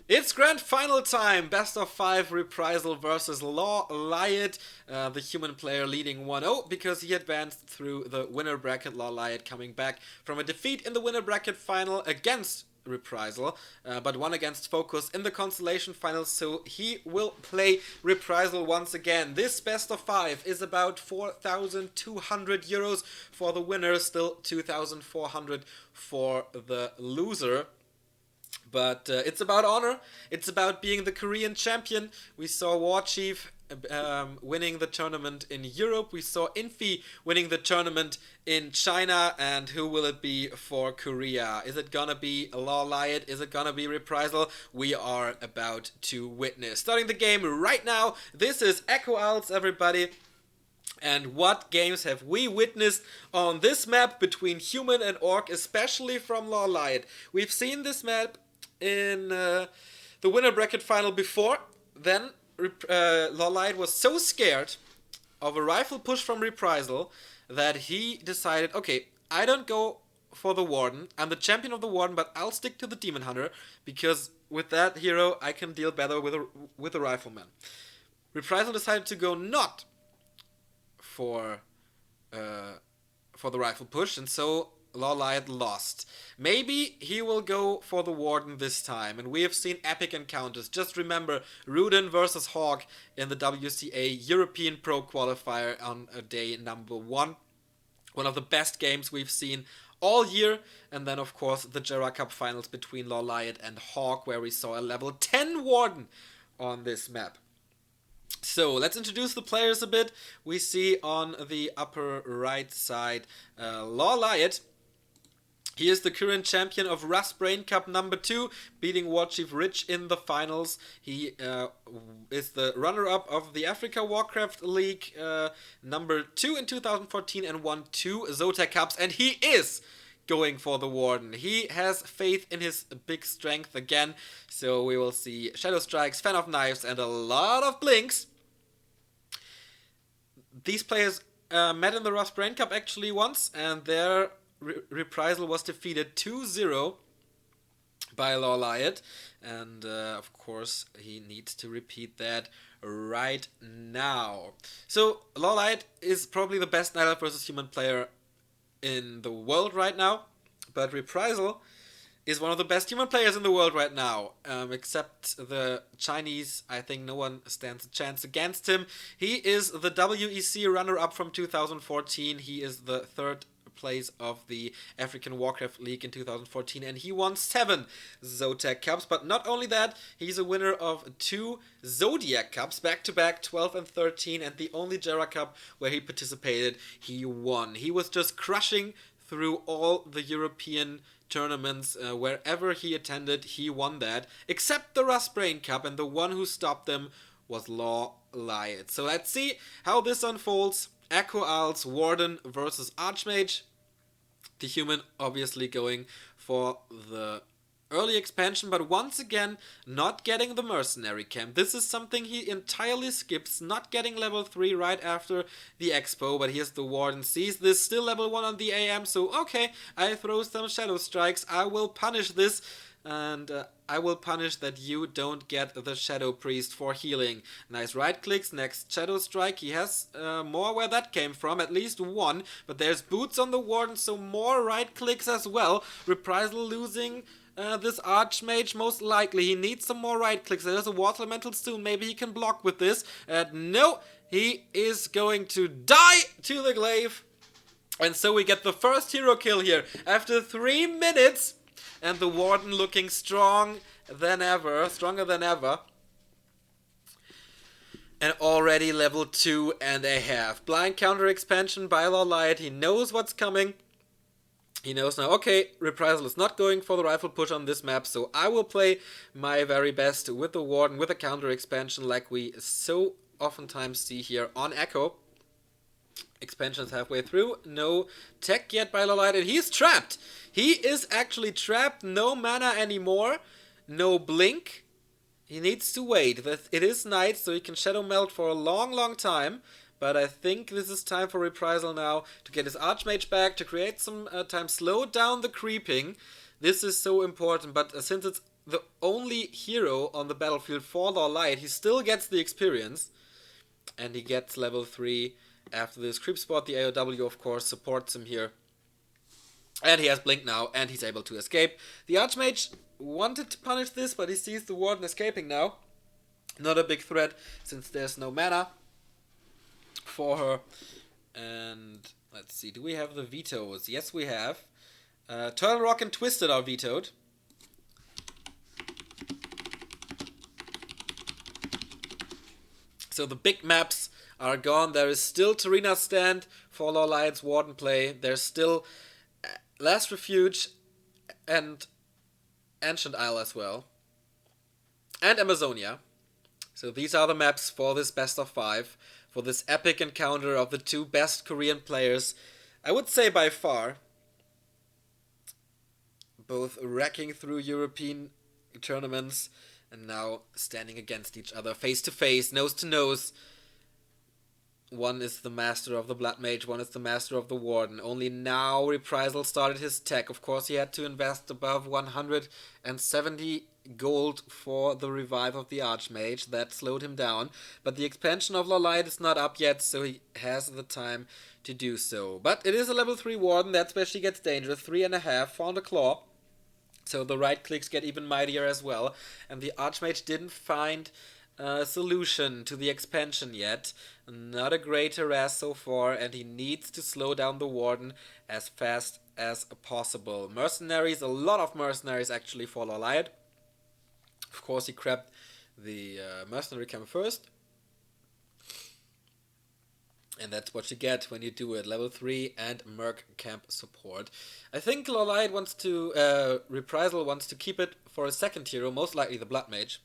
It's grand final time! Best of 5 Reprisal versus LawLiet. The human player leading 1-0 because he advanced through the winner bracket. LawLiet coming back from a defeat in the winner bracket final against Reprisal, but won against Focus in the consolation final, so he will play Reprisal once again. This best of 5 is about 4,200 euros for the winner, still 2,400 for the loser. But it's about honor. It's about being the Korean champion. We saw War Chief winning the tournament in Europe. We saw Infi winning the tournament in China. And who will it be for Korea? Is it gonna be LawLiet? Is it gonna be Reprisal? We are about to witness. Starting the game right now. This is Echo Owls, everybody. And what games have we witnessed on this map between human and orc, especially from LawLiet? We've seen this map in the winner bracket final before. Then LawLiet was so scared of a rifle push from Reprisal that he decided, okay, I don't go for the Warden. I'm the champion of the Warden, but I'll stick to the Demon Hunter because with that hero I can deal better with a Rifleman. Reprisal decided to go not for the rifle push, and so LawLiet lost. Maybe he will go for the Warden this time, and we have seen epic encounters. Just remember Rudin versus Hawk in the WCA European Pro Qualifier on day number 1. One of the best games we've seen all year. And then of course the Jera Cup finals between LawLiet and Hawk, where we saw a level 10 Warden on this map. So let's introduce the players a bit. We see on the upper right side LawLiet. He is the current champion of Rust Brain Cup number 2, beating War Chief Rich in the finals. He is the runner-up of the Africa Warcraft League number 2 in 2014 and won 2 Zota Cups. And he is going for the Warden. He has faith in his big strength again. So we will see Shadow Strikes, Fan of Knives, and a lot of Blinks. These players met in the Rust Brain Cup actually once, and their Reprisal was defeated 2-0 by LawLiet, and of course he needs to repeat that right now. So LawLiet is probably the best Night Elf versus Human player in the world right now, but Reprisal is one of the best human players in the world right now, except the Chinese. I think no one stands a chance against him. He is the WEC runner-up from 2014. He is the third place of the African Warcraft League in 2014, and he won 7 Zodiac Cups. But not only that, he's a winner of 2 Zodiac Cups, back-to-back 12 and 13, and the only Jera Cup where he participated, he won. He was just crushing through all the European tournaments. Wherever he attended, he won that, except the Rust Brain Cup, and the one who stopped them was LawLiet. So let's see how this unfolds. Echo Owls, Warden versus Archmage. The human obviously going for the early expansion, but once again not getting the mercenary camp. This is something he entirely skips, not getting level 3 right after the expo, but here's the Warden, sees this, still level 1 on the AM, so okay, I throw some Shadow Strikes, I will punish this, and I will punish that you don't get the Shadow Priest for healing. Nice right clicks, next Shadow Strike. He has more where that came from, at least 1. But there's boots on the Warden, so more right clicks as well. Reprisal losing this Archmage, most likely. He needs some more right clicks. There's a Water Elemental soon. Maybe he can block with this. No, he is going to die to the glaive. And so we get the first hero kill here after 3 minutes. And the Warden looking stronger than ever. And already level 2.5. Blind counter expansion by LawLiet. He knows what's coming. He knows now, okay, Reprisal is not going for the rifle push on this map, so I will play my very best with the Warden, with a counter expansion like we so oftentimes see here on Echo. Expansion's halfway through. No tech yet by LawLiet, and he's trapped. He is actually trapped. No mana anymore. No blink. He needs to wait. It is night, so he can Shadow Melt for a long, long time. But I think this is time for Reprisal now to get his Archmage back, to create some time, slow down the creeping. This is so important, but since it's the only hero on the battlefield for LawLiet. He still gets the experience, and he gets level 3 after this creep spot. The AOW, of course, supports him here. And he has Blink now, and he's able to escape. The Archmage wanted to punish this, but he sees the Warden escaping now. Not a big threat, since there's no mana for her. And let's see, do we have the vetoes? Yes, we have. Turtle Rock and Twisted are vetoed. So the big maps are gone. There is still Tarina's Stand for LawLiet's Warden play. There's still Last Refuge and Ancient Isle as well. And Amazonia. So these are the maps for this best of 5. For this epic encounter of the 2 best Korean players. I would say by far. Both wrecking through European tournaments and now standing against each other face to face, nose to nose. One is the master of the Blood Mage, one is the master of the Warden. Only now Reprisal started his tech. Of course, he had to invest above 170 gold for the revive of the Archmage. That slowed him down. But the expansion of LawLiet is not up yet, so he has the time to do so. But it is a level 3 Warden. That's where she gets dangerous. 3.5, found a claw. So the right clicks get even mightier as well. And the Archmage didn't find a solution to the expansion yet. Not a great harass so far, and he needs to slow down the Warden as fast as possible. Mercenaries, a lot of mercenaries actually for LawLiet. Of course, he grabbed the mercenary camp first. And that's what you get when you do it. Level 3 and Merc camp support. I think LawLiet wants to, Reprisal wants to keep it for a second hero, most likely the Blood Mage.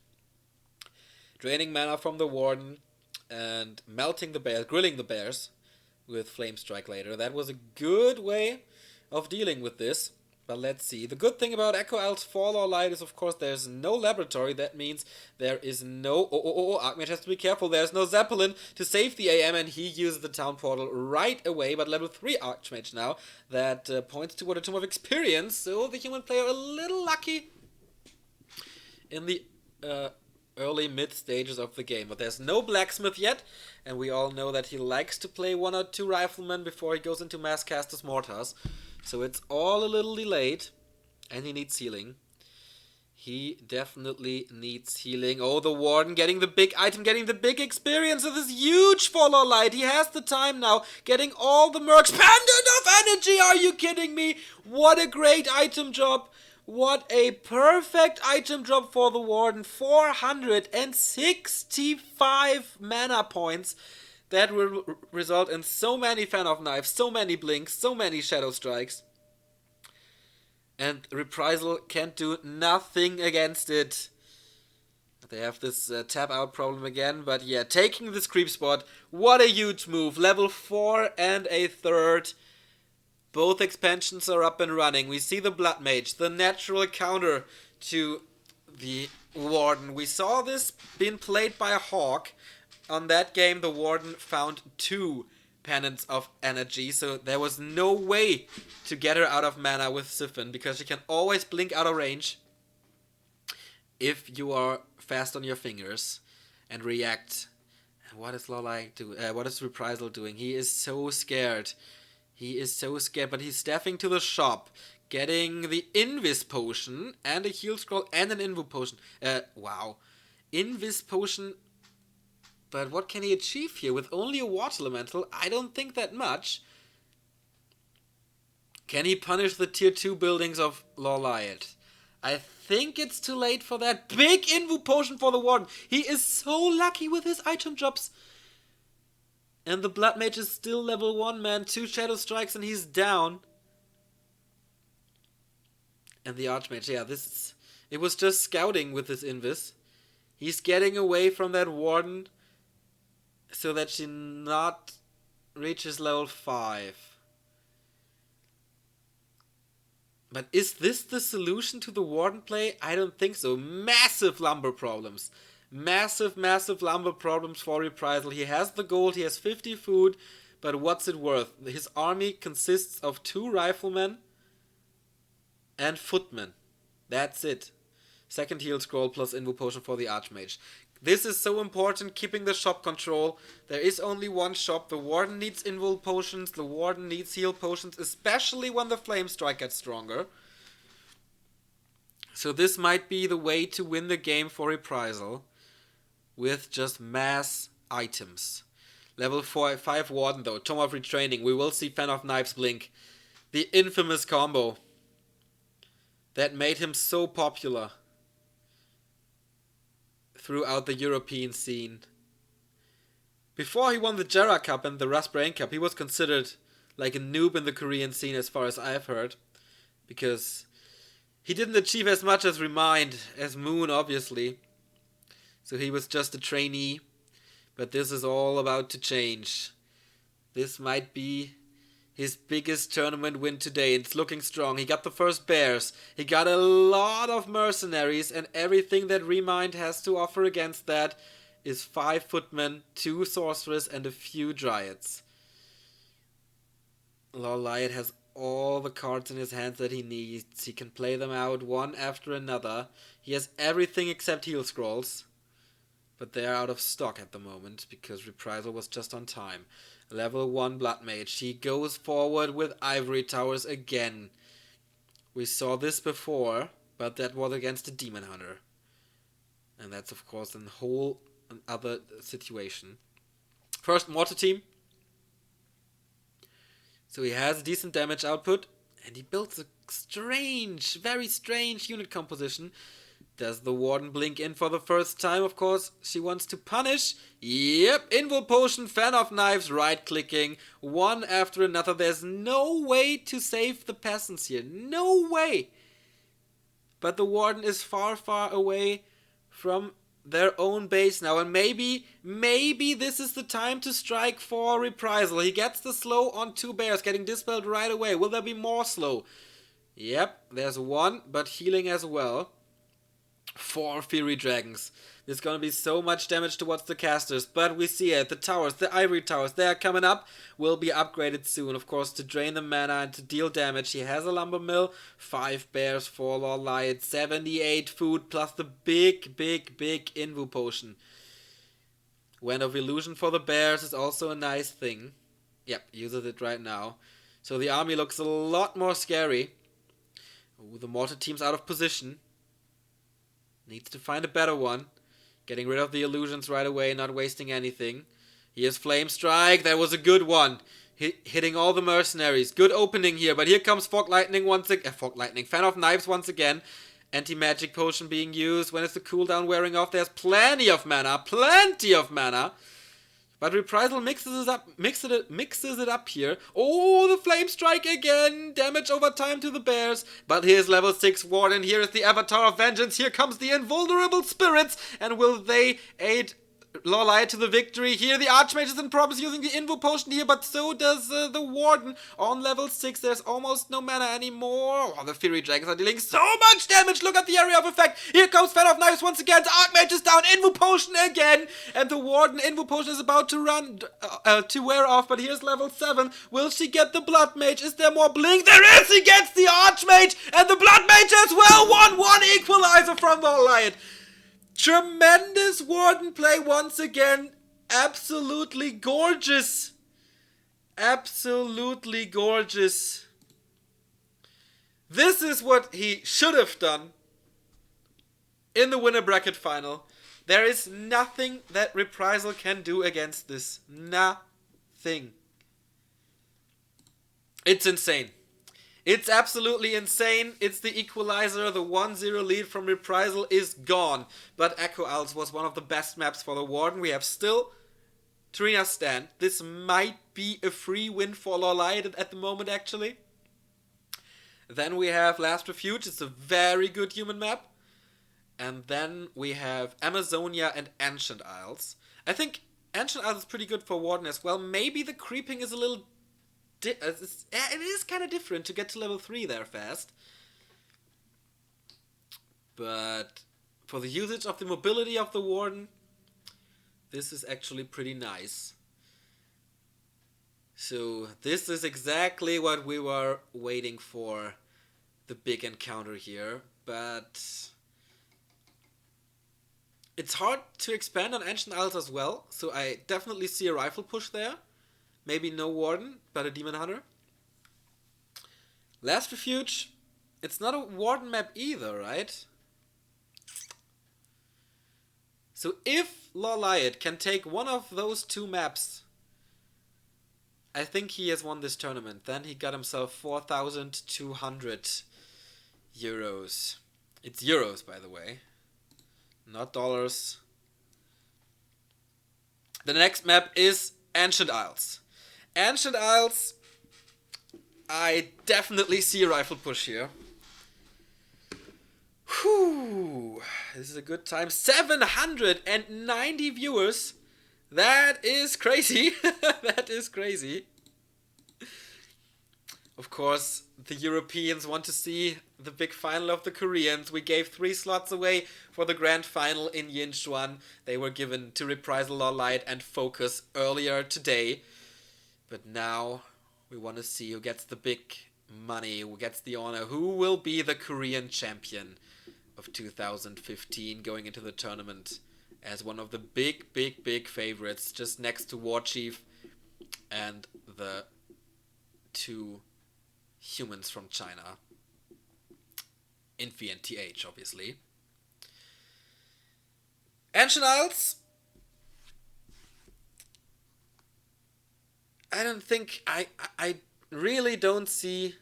Draining mana from the Warden and melting the bears, grilling the bears with Flame Strike later. That was a good way of dealing with this. But let's see. The good thing about Echo Elves for LawLiet is, of course, there's no laboratory. That means there is no... Archmage has to be careful. There's no Zeppelin to save the AM, and he uses the town portal right away. But level 3 Archmage now. That points toward a Tomb of Experience. So the human player a little lucky in the early mid stages of the game. But there's no Blacksmith yet, and we all know that he likes to play 1 or 2 Riflemen before he goes into Mass Casters Mortars. So it's all a little delayed, and he needs healing. He definitely needs healing. Oh, the Warden getting the big item, getting the big experience. This is huge for LawLiet. He has the time now, getting all the mercs. Pendant of Energy, are you kidding me? What a great item drop. What a perfect item drop for the Warden. 465 mana points. That will result in so many Fan of Knives, so many Blinks, so many Shadow Strikes. And Reprisal can't do nothing against it. They have this tap out problem again, but yeah, taking this creep spot, what a huge move. Level 4 and a third. Both expansions are up and running. We see the Blood Mage, the natural counter to the Warden. We saw this being played by a Hawk. On that game, the Warden found 2 Pendants of Energy, so there was no way to get her out of mana with Siphon, because she can always blink out of range if you are fast on your fingers and react. And what is LawLiet doing? What is Reprisal doing? He is so scared. He is so scared, but he's staffing to the shop, getting the Invis Potion and a Heal Scroll and an Invo Potion. Wow. Invis Potion... But what can he achieve here? With only a Water Elemental, I don't think that much. Can he punish the tier 2 buildings of LawLiet? I think it's too late for that. Big Invo Potion for the Warden. He is so lucky with his item drops. And the Blood Mage is still level 1, man. 2 Shadow Strikes and he's down. And the Archmage, yeah, it was just scouting with this Invis. He's getting away from that Warden so that she not reaches level 5. But is this the solution to the Warden play? I don't think so. Massive lumber problems. Massive lumber problems for Reprisal. He has the gold, he has 50 food, but what's it worth? His army consists of 2 riflemen and footmen. That's it. Second heal scroll plus invo potion for the Archmage. This is so important, keeping the shop control. There is only one shop. The Warden needs invul potions. The Warden needs heal potions, especially when the Flame Strike gets stronger. So this might be the way to win the game for Reprisal. With just mass items. Level 5 Warden though. Tome of Retraining. We will see Fan of Knives blink. The infamous combo. That made him so popular. Throughout the European scene. Before he won the Jera Cup and the Rasbrain Cup, he was considered like a noob in the Korean scene as far as I've heard. Because he didn't achieve as much as Remind, as Moon obviously. So he was just a trainee. But this is all about to change. This might be his biggest tournament win today. It's looking strong. He got the first bears. He got a lot of mercenaries. And everything that Remind has to offer against that is 5 footmen, 2 sorcerers, and a few dryads. LawLiet has all the cards in his hands that he needs. He can play them out one after another. He has everything except heal scrolls. But they are out of stock at the moment because Reprisal was just on time. Level 1 Blood Mage. He goes forward with Ivory Towers again. We saw this before, but that was against a Demon Hunter. And that's of course a whole other situation. First Mortar Team. So he has decent damage output. And he builds a strange, very strange unit composition. Does the Warden blink in for the first time? Of course, she wants to punish. Yep, Invul Potion, Fan of Knives, right-clicking. One after another. There's no way to save the peasants here. No way! But the Warden is far, far away from their own base now. And maybe this is the time to strike for Reprisal. He gets the slow on 2 bears, getting dispelled right away. Will there be more slow? Yep, there's one, but healing as well. 4 Fury Dragons. There's gonna be so much damage towards the casters, but we see it. The towers, the Ivory Towers, they are coming up. Will be upgraded soon, of course, to drain the mana and to deal damage. He has a Lumber Mill. 5 bears for LawLiet. 78 food plus the big Invu Potion. Wind of Illusion for the bears is also a nice thing. Yep, uses it right now. So the army looks a lot more scary. Ooh, the Mortar Team's out of position. Needs to find a better one. Getting rid of the illusions right away, not wasting anything. Here's Flame Strike. That was a good one. Hitting all the mercenaries. Good opening here, but here comes Fog Lightning once again. Fog Lightning. Fan of Knives once again. Anti-magic potion being used. When is the cooldown wearing off? There's plenty of mana. Plenty of mana. But Reprisal mixes it up here. Oh, the Flame Strike again. Damage over time to the bears. But here's level 6 Warden. Here is the Avatar of Vengeance. Here comes the Invulnerable Spirits. And will they aid LawLiet to the victory? Here the Archmage is in problems using the Invo Potion here, but so does the Warden. On level 6, there's almost no mana anymore. Oh, the Fury Dragons are dealing so much damage. Look at the area of effect. Here comes Fan of Knives once again. The Archmage is down. Invo Potion again. And the Warden Invo Potion is about to run, to wear off, but here's level 7. Will she get the Blood Mage? Is there more blink? There is! He gets the Archmage and the Blood Mage as well. 1-1 equalizer from LawLiet. Tremendous Warden play once again. Absolutely gorgeous. Absolutely gorgeous. This is what he should have done in the winner bracket final. There is nothing that Reprisal can do against this. Nothing. It's insane. It's absolutely insane. It's the equalizer. The 1-0 lead from Reprisal is gone. But Echo Owls was one of the best maps for the Warden. We have still Trina's Stand. This might be a free win for LawLiet at the moment, actually. Then we have Last Refuge. It's a very good human map. And then we have Amazonia and Ancient Isles. I think Ancient Isles is pretty good for Warden as well. Maybe the creeping is a little... it is kind of different to get to level 3 there fast. But for the usage of the mobility of the Warden, this is actually pretty nice. So this is exactly what we were waiting for, the big encounter here. But It's hard to expand on Ancient Isles as well, so I definitely see a rifle push there. Maybe no Warden, but a Demon Hunter. Last Refuge, it's not a Warden map either, right? So if LawLiet can take one of those two maps, I think he has won this tournament. Then he got himself 4,200 euros. It's euros, by the way, not dollars. The next map is Ancient Isles. Ancient Isles, I definitely see a rifle push here. Whew, this is a good time. 790 viewers. That is crazy. That is crazy. Of course, the Europeans want to see the big final of the Koreans. We gave 3 slots away for the grand final in Yinchuan. They were given to Reprisal, LawLiet and Focus earlier today. But now we want to see who gets the big money, who gets the honor, who will be the Korean champion of 2015 going into the tournament as one of the big favorites, just next to War Chief and the 2 humans from China. Infi and TH, obviously. Ancient Isles, I don't think... I really don't see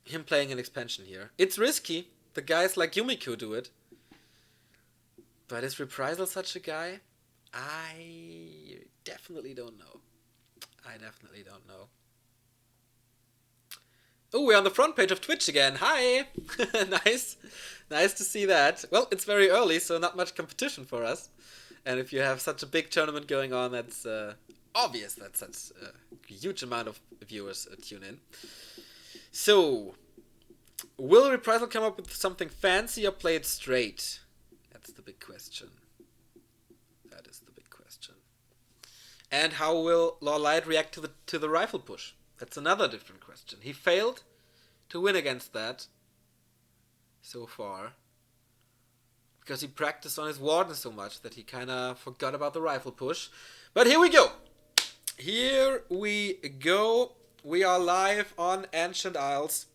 him playing an expansion here. It's risky. The guys like Yumiko do it. But is Reprisal such a guy? I definitely don't know. Oh, we're on the front page of Twitch again. Hi! Nice to see that. Well, it's very early, so not much competition for us. And if you have such a big tournament going on, that's obvious that such a huge amount of viewers tune in. So, will Reprisal come up with something fancy or play it straight? That's the big question. That is the big question. And how will LawLiet react to the rifle push? That's another different question. He failed to win against that so far because he practiced on his Warden so much that he kind of forgot about the rifle push. But here we go. Here we go. We are live on Ancient Isles.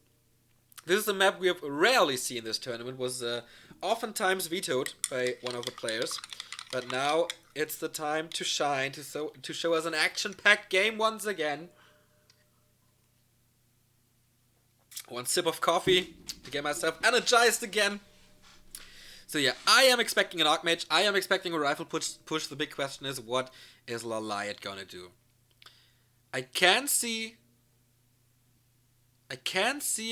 This is a map we have rarely seen in this tournament. Was oftentimes vetoed by one of the players. But now it's the time to shine, to show us an action-packed game once again. One sip of coffee to get myself energized again. So yeah, I am expecting an Archmage. I am expecting a rifle push. The big question is, what is LawLiet gonna do? I can see a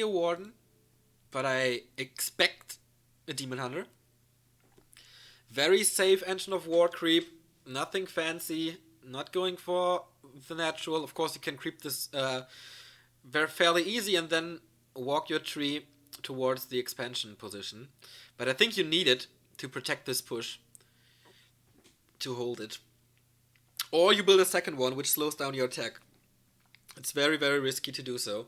Warden, but I expect a Demon Hunter. Very safe Engine of War creep. Nothing fancy. Not going for the natural. Of course, you can creep this fairly easy and then walk your tree towards the expansion position. But I think you need it to protect this push, to hold it. Or you build a second one, which slows down your attack. It's very risky to do so.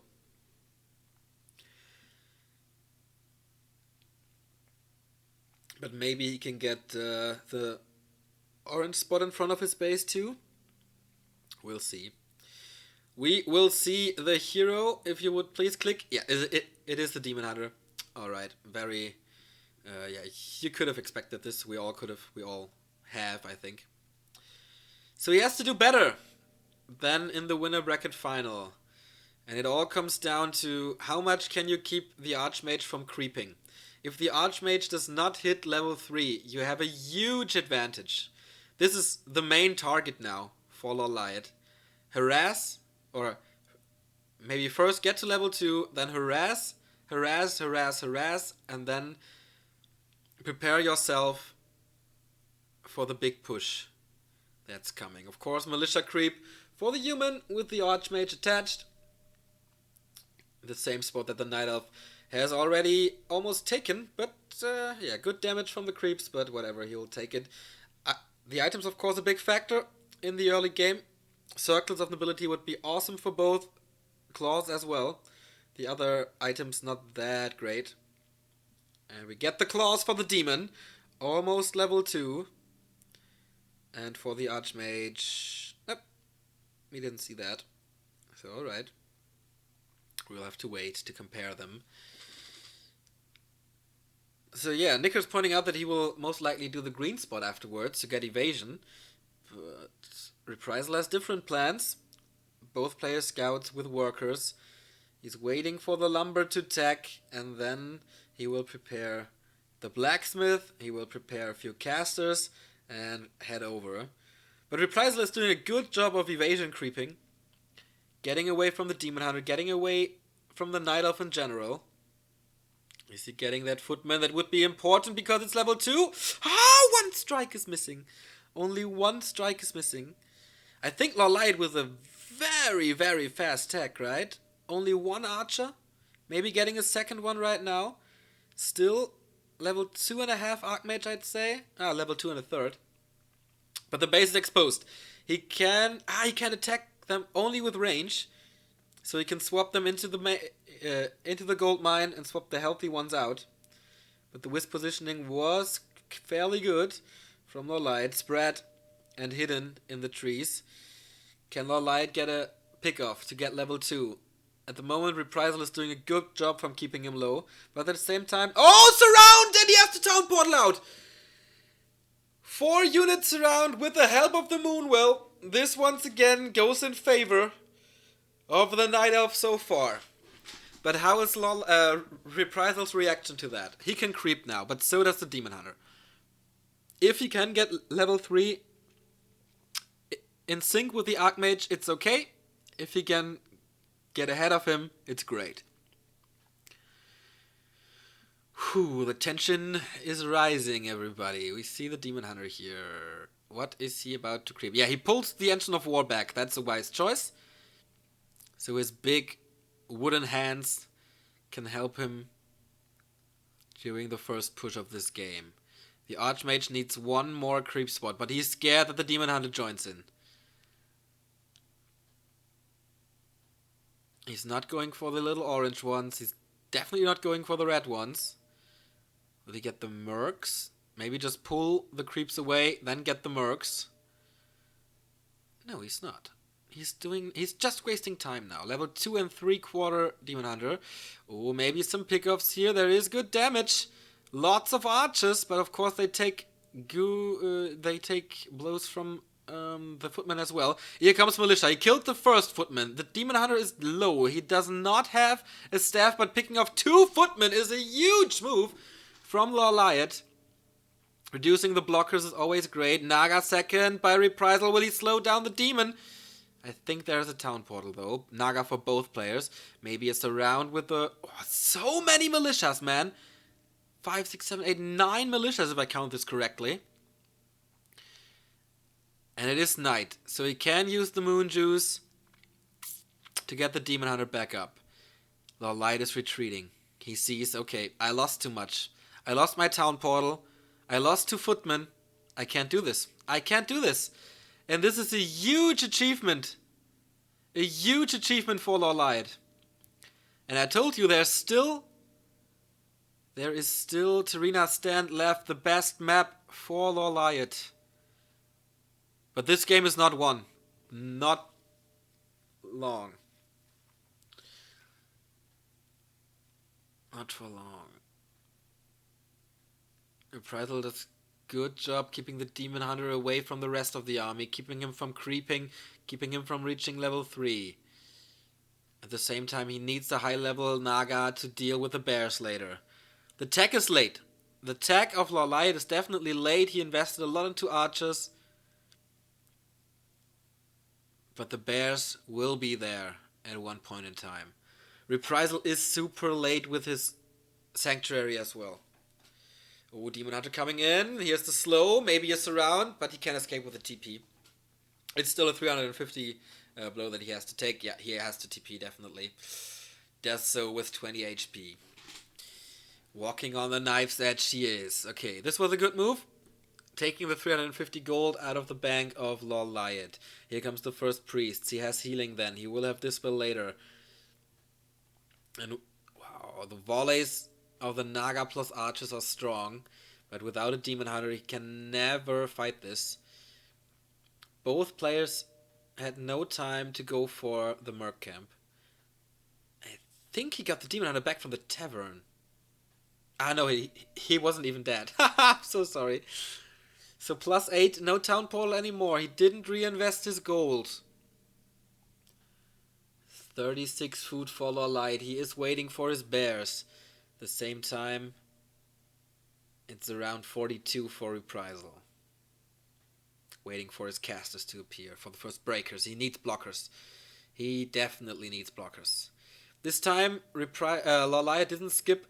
But maybe he can get the orange spot in front of his base too. We'll see. We will see the hero, if you would please click. Yeah, it is the Demon Hunter. Alright, very... yeah, you could have expected this. We all have, I think. So he has to do better than in the winner bracket final. And it all comes down to how much can you keep the Archmage from creeping. If the Archmage does not hit level 3, you have a huge advantage. This is the main target now for LawLiet. Harass, or maybe first get to level 2, then harass, and then prepare yourself for the big push that's coming. Of course, Militia Creep for the human with the Archmage attached. The same spot that the Night Elf has already almost taken, but yeah, good damage from the creeps, but whatever, he'll take it. The items, of course, a big factor in the early game. Circles of Nobility would be awesome for both. Claws as well. The other items not that great. And we get the claws for the demon. almost level 2. And for the Archmage... Nope, we didn't see that. So, alright. We'll have to wait to compare them. So yeah, Nicker's pointing out that he will most likely do the green spot afterwards to get evasion. But Reprisal has different plans. Both players scouts with workers. He's waiting for the lumber to attack, and then he will prepare the blacksmith, he will prepare a few casters, and head over. But Reprisal is doing a good job of evasion creeping. Getting away from the Demon Hunter, getting away from the Night Elf in general. Is he getting that footman? That would be important because it's level 2. Ah, 1 strike is missing. Only 1 strike is missing. I think LawLiet with a very, very fast tech, right? Only 1 archer. Maybe getting a second one right now. Still level 2.5 Archmage, I'd say. Level 2 and a third. But the base is exposed. He can attack them only with range. So he can swap them into the gold mine and swap the healthy ones out. But the wisp positioning was fairly good from LawLiet, spread and hidden in the trees. Can LawLiet get a pick off to get level 2? At the moment, Reprisal is doing a good job from keeping him low. But at the same time... Oh, surround! And he has the town portal out! 4 units surround with the help of the Moonwell. This once again goes in favor of the Night Elf so far. But how is Reprisal's reaction to that? He can creep now, but so does the Demon Hunter. If he can get level 3 in sync with the Archmage, it's okay. If he can get ahead of him, it's great. Whew, the tension is rising, everybody. We see the Demon Hunter here. What is he about to creep? Yeah, he pulls the Engine of War back. That's a wise choice. So his big wooden hands can help him during the first push of this game. The Archmage needs 1 more creep spot, but he's scared that the Demon Hunter joins in. He's not going for the little orange ones. He's definitely not going for the red ones. Will he get the mercs? Maybe just pull the creeps away, then get the mercs. No, he's not. He's just wasting time now. Level 2 and 3/4 Demon Hunter. Oh, maybe some pickups here. There is good damage. Lots of archers, but of course they take blows from the footman as well. Here comes Militia. He killed the first footman. The Demon Hunter is low. He does not have a staff, but picking off 2 footmen is a huge move from LawLiet. Reducing the blockers is always great. Naga second by Reprisal. Will he slow down the demon? I think there's a town portal though. Naga for both players. Maybe a surround with the... Oh, so many militias, man. 5, 6, 7, 8, 9 militias if I count this correctly. And it is night. So he can use the moon juice to get the Demon Hunter back up. LawLiet is retreating. He sees, okay, I lost too much. I lost my town portal. I lost 2 footmen. I can't do this. I can't do this. And this is a huge achievement. A huge achievement for LawLiet. And I told you there is still Tarina Stand left, the best map for LawLiet. But this game is not won. Not long. Not for long. Reprisal does good job keeping the Demon Hunter away from the rest of the army, keeping him from creeping, keeping him from reaching level 3. At the same time, he needs the high-level Naga to deal with the bears later. The tech is late. The tech of LawLiet is definitely late. He invested a lot into archers. But the bears will be there at one point in time. Reprisal is super late with his sanctuary as well. Oh, Demon Hunter coming in. Here's the slow. Maybe a surround, but he can escape with a TP. It's still a 350 blow that he has to take. Yeah, he has to TP, definitely. Does so with 20 HP. Walking on the knife's edge he is. Okay, this was a good move. Taking the 350 gold out of the bank of LawLiet. Here comes the first priest. He has healing then. He will have Dispel later. And wow, the volleys of the Naga plus archers are strong. But without a Demon Hunter, he can never fight this. Both players had no time to go for the Merc Camp. I think he got the Demon Hunter back from the tavern. Ah, no, he wasn't even dead. I'm so sorry. So +8, no Town Portal anymore. He didn't reinvest his gold. 36 food for LawLiet. He is waiting for his bears. At the same time, it's around 42 for Reprisal. Waiting for his casters to appear. For the first breakers. He needs blockers. He definitely needs blockers. This time, LawLiet didn't skip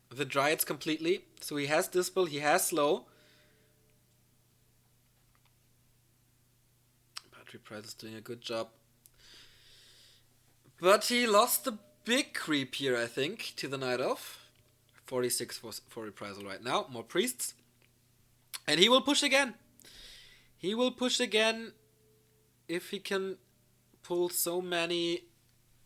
the Dryads completely. So he has Dispel, he has Slow. But Reprisal's doing a good job. But he lost the big creep here, I think, to the Night Elf. 46 for Reprisal right now. More priests. And he will push again. He will push again if he can pull so many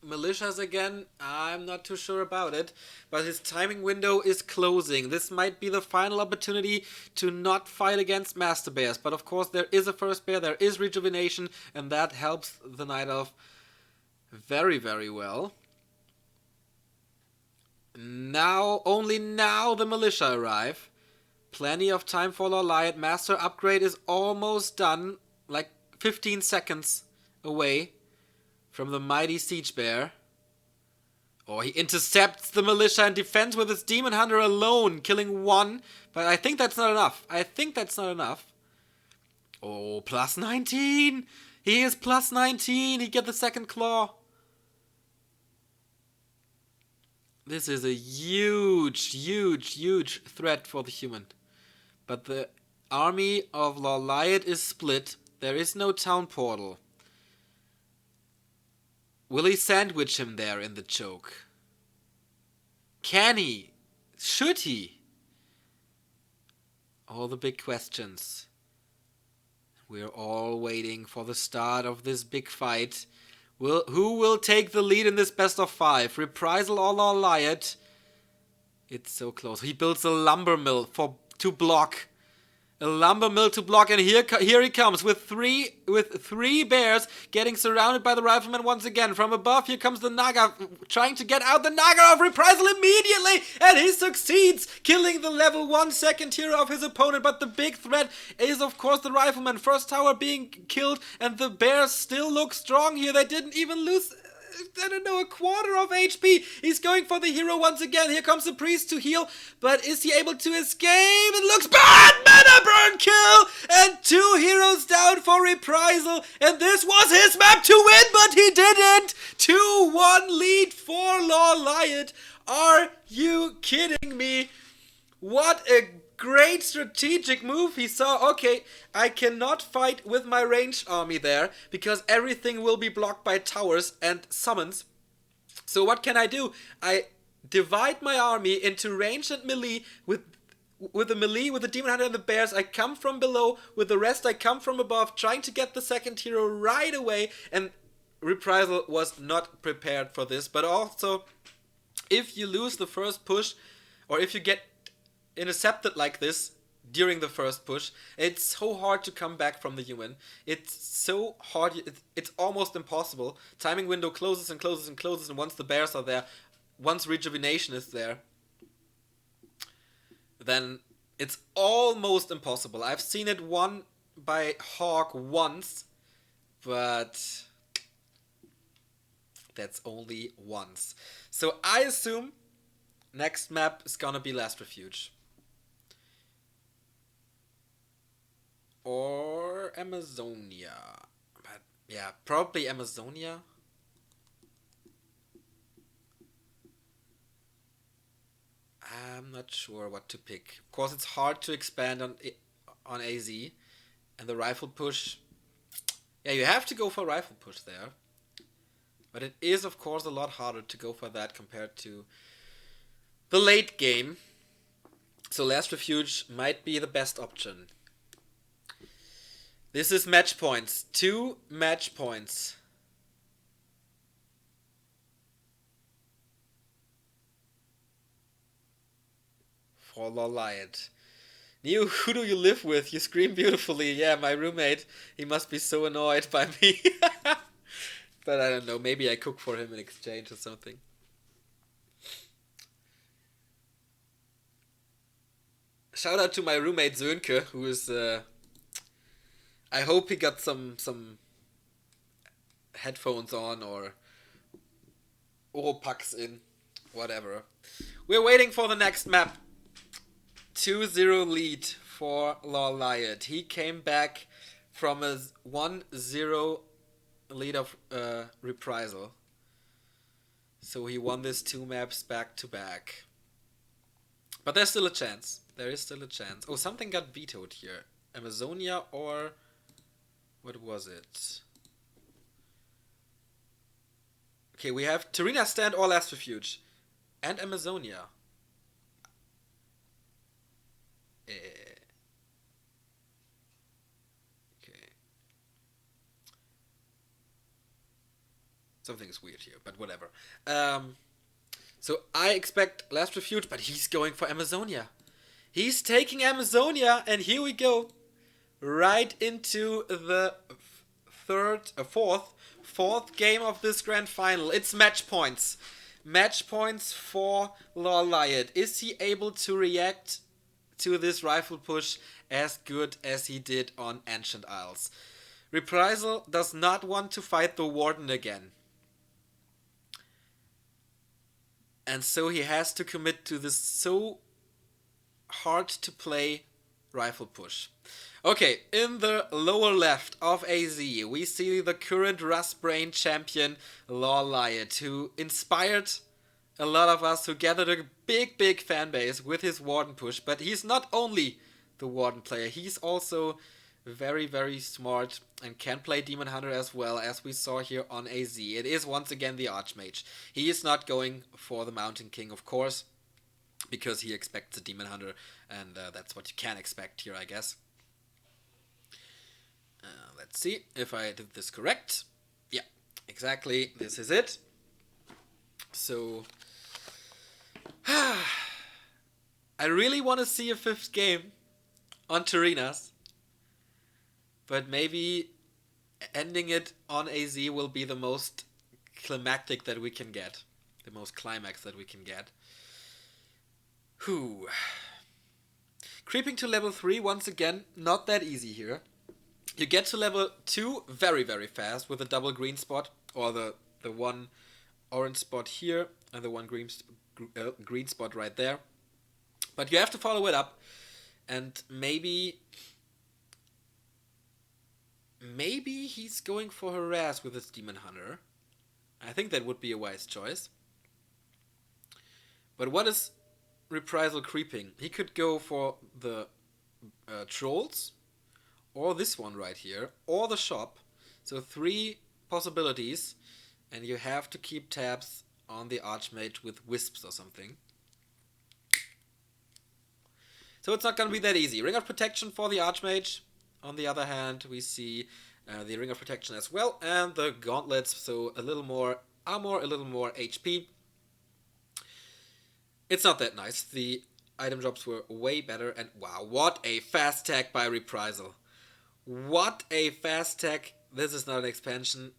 militias again. I'm not too sure about it. But his timing window is closing. This might be the final opportunity to not fight against Master Bears. But of course there is a first bear, there is rejuvenation, and that helps the Night Elf very, very well. Only now the militia arrive. Plenty of time for LawLiet. Master upgrade is almost done. Like 15 seconds away from the mighty Siege Bear. Oh, he intercepts the militia and defends with his Demon Hunter alone, killing one. But I think that's not enough. Oh, +19! He is +19! He get the second claw. This is a huge, huge, huge threat for the human. But the army of LawLiet is split. There is no town portal. Will he sandwich him there in the choke? Can he? Should he? All the big questions. We're all waiting for the start of this big fight. Who will take the lead in this best of 5? Reprisal or LawLiet? It's so close. He builds a lumber mill to block. A lumber mill to block, and here he comes with three bears getting surrounded by the riflemen once again. From above, here comes the Naga, trying to get out the Naga of Reprisal immediately, and he succeeds, killing the level 1 second hero of his opponent. But the big threat is, of course, the rifleman. First tower being killed, and the bears still look strong here. They didn't even lose, I don't know, a quarter of HP. He's going for the hero once again. Here comes the priest to heal, but is he able to escape? It looks bad! Mana burn kill! And 2 heroes down for Reprisal, and this was his map to win, but he didn't! 2-1 lead for LawLiet. Are you kidding me? What a great strategic move he saw. Okay, I cannot fight with my ranged army there because everything will be blocked by towers and summons. So what can I do? I divide my army into ranged and melee. With the melee, with the Demon Hunter and the bears, I come from below. With the rest, I come from above, trying to get the second hero right away. And Reprisal was not prepared for this. But also, if you lose the first push, or if you get intercepted like this during the first push, it's so hard to come back from the human. It's so hard, it's almost impossible. Timing window closes and closes and closes, and once the bears are there, once rejuvenation is there, then it's almost impossible. I've seen it won by Hawk once, but that's only once. So I assume next map is gonna be Last Refuge. Or Amazonia. But yeah, probably Amazonia. I'm not sure what to pick. Of course, it's hard to expand on AZ. And the rifle push. Yeah, you have to go for rifle push there. But it is, of course, a lot harder to go for that compared to the late game. So Last Refuge might be the best option. This is match points. 2 match points. or LawLiet. Neo, who do you live with? You scream beautifully. Yeah, my roommate. He must be so annoyed by me. But I don't know. Maybe I cook for him in exchange or something. Shout out to my roommate Sönke, who is. I hope he got some headphones on or Oropax in, whatever. We're waiting for the next map. 2-0 lead for LawLiet. He came back from a 1-0 lead of Reprisal. So he won this 2 maps back to back. But there's still a chance. There is still a chance. Oh, something got vetoed here. Amazonia or... what was it? Okay, we have Tarina Stand or Last Refuge. And Amazonia. Okay. Something's weird here, but whatever. So I expect Last Refuge, but he's going for Amazonia. He's taking Amazonia, and here we go. Right into the fourth game of this grand final. It's match points. Match points for LawLiet. Is he able to react to this rifle push as good as he did on Ancient Isles? Reprisal does not want to fight the Warden again. And so he has to commit to this so hard to play rifle push. Okay, in the lower left of AZ, we see the current Rust Brain champion LawLiet, who inspired a lot of us, who gathered a big fan base with his Warden push. But he's not only the Warden player, he's also very smart and can play Demon Hunter as well, as we saw here on AZ. It is once again the Archmage. He is not going for the Mountain King, of course, because he expects a Demon Hunter, and that's what you can expect here, I guess. Let's see if I did this correct. Yeah, exactly. This is it. So, I really want to see a 5th game on Tarinas, but maybe ending it on AZ will be the most climactic that we can get. The most climax that we can get. Whew. Creeping to level 3, once again, not that easy here. You get to level 2 very fast with a double green spot, or the one orange spot here and the one green spot right there. But you have to follow it up, and maybe he's going for harass with his Demon Hunter. I think that would be a wise choice. But what is Reprisal creeping? He could go for the trolls, or this one right here, or the shop. So 3 possibilities, and you have to keep tabs on the Archmage with wisps or something. So it's not going to be that easy. Ring of Protection for the Archmage. On the other hand, we see the Ring of Protection as well, and the Gauntlets, so a little more armor, a little more HP. It's not that nice. The item drops were way better, and wow, what a fast tag by Reprisal. What a fast tag. This is not an expansion.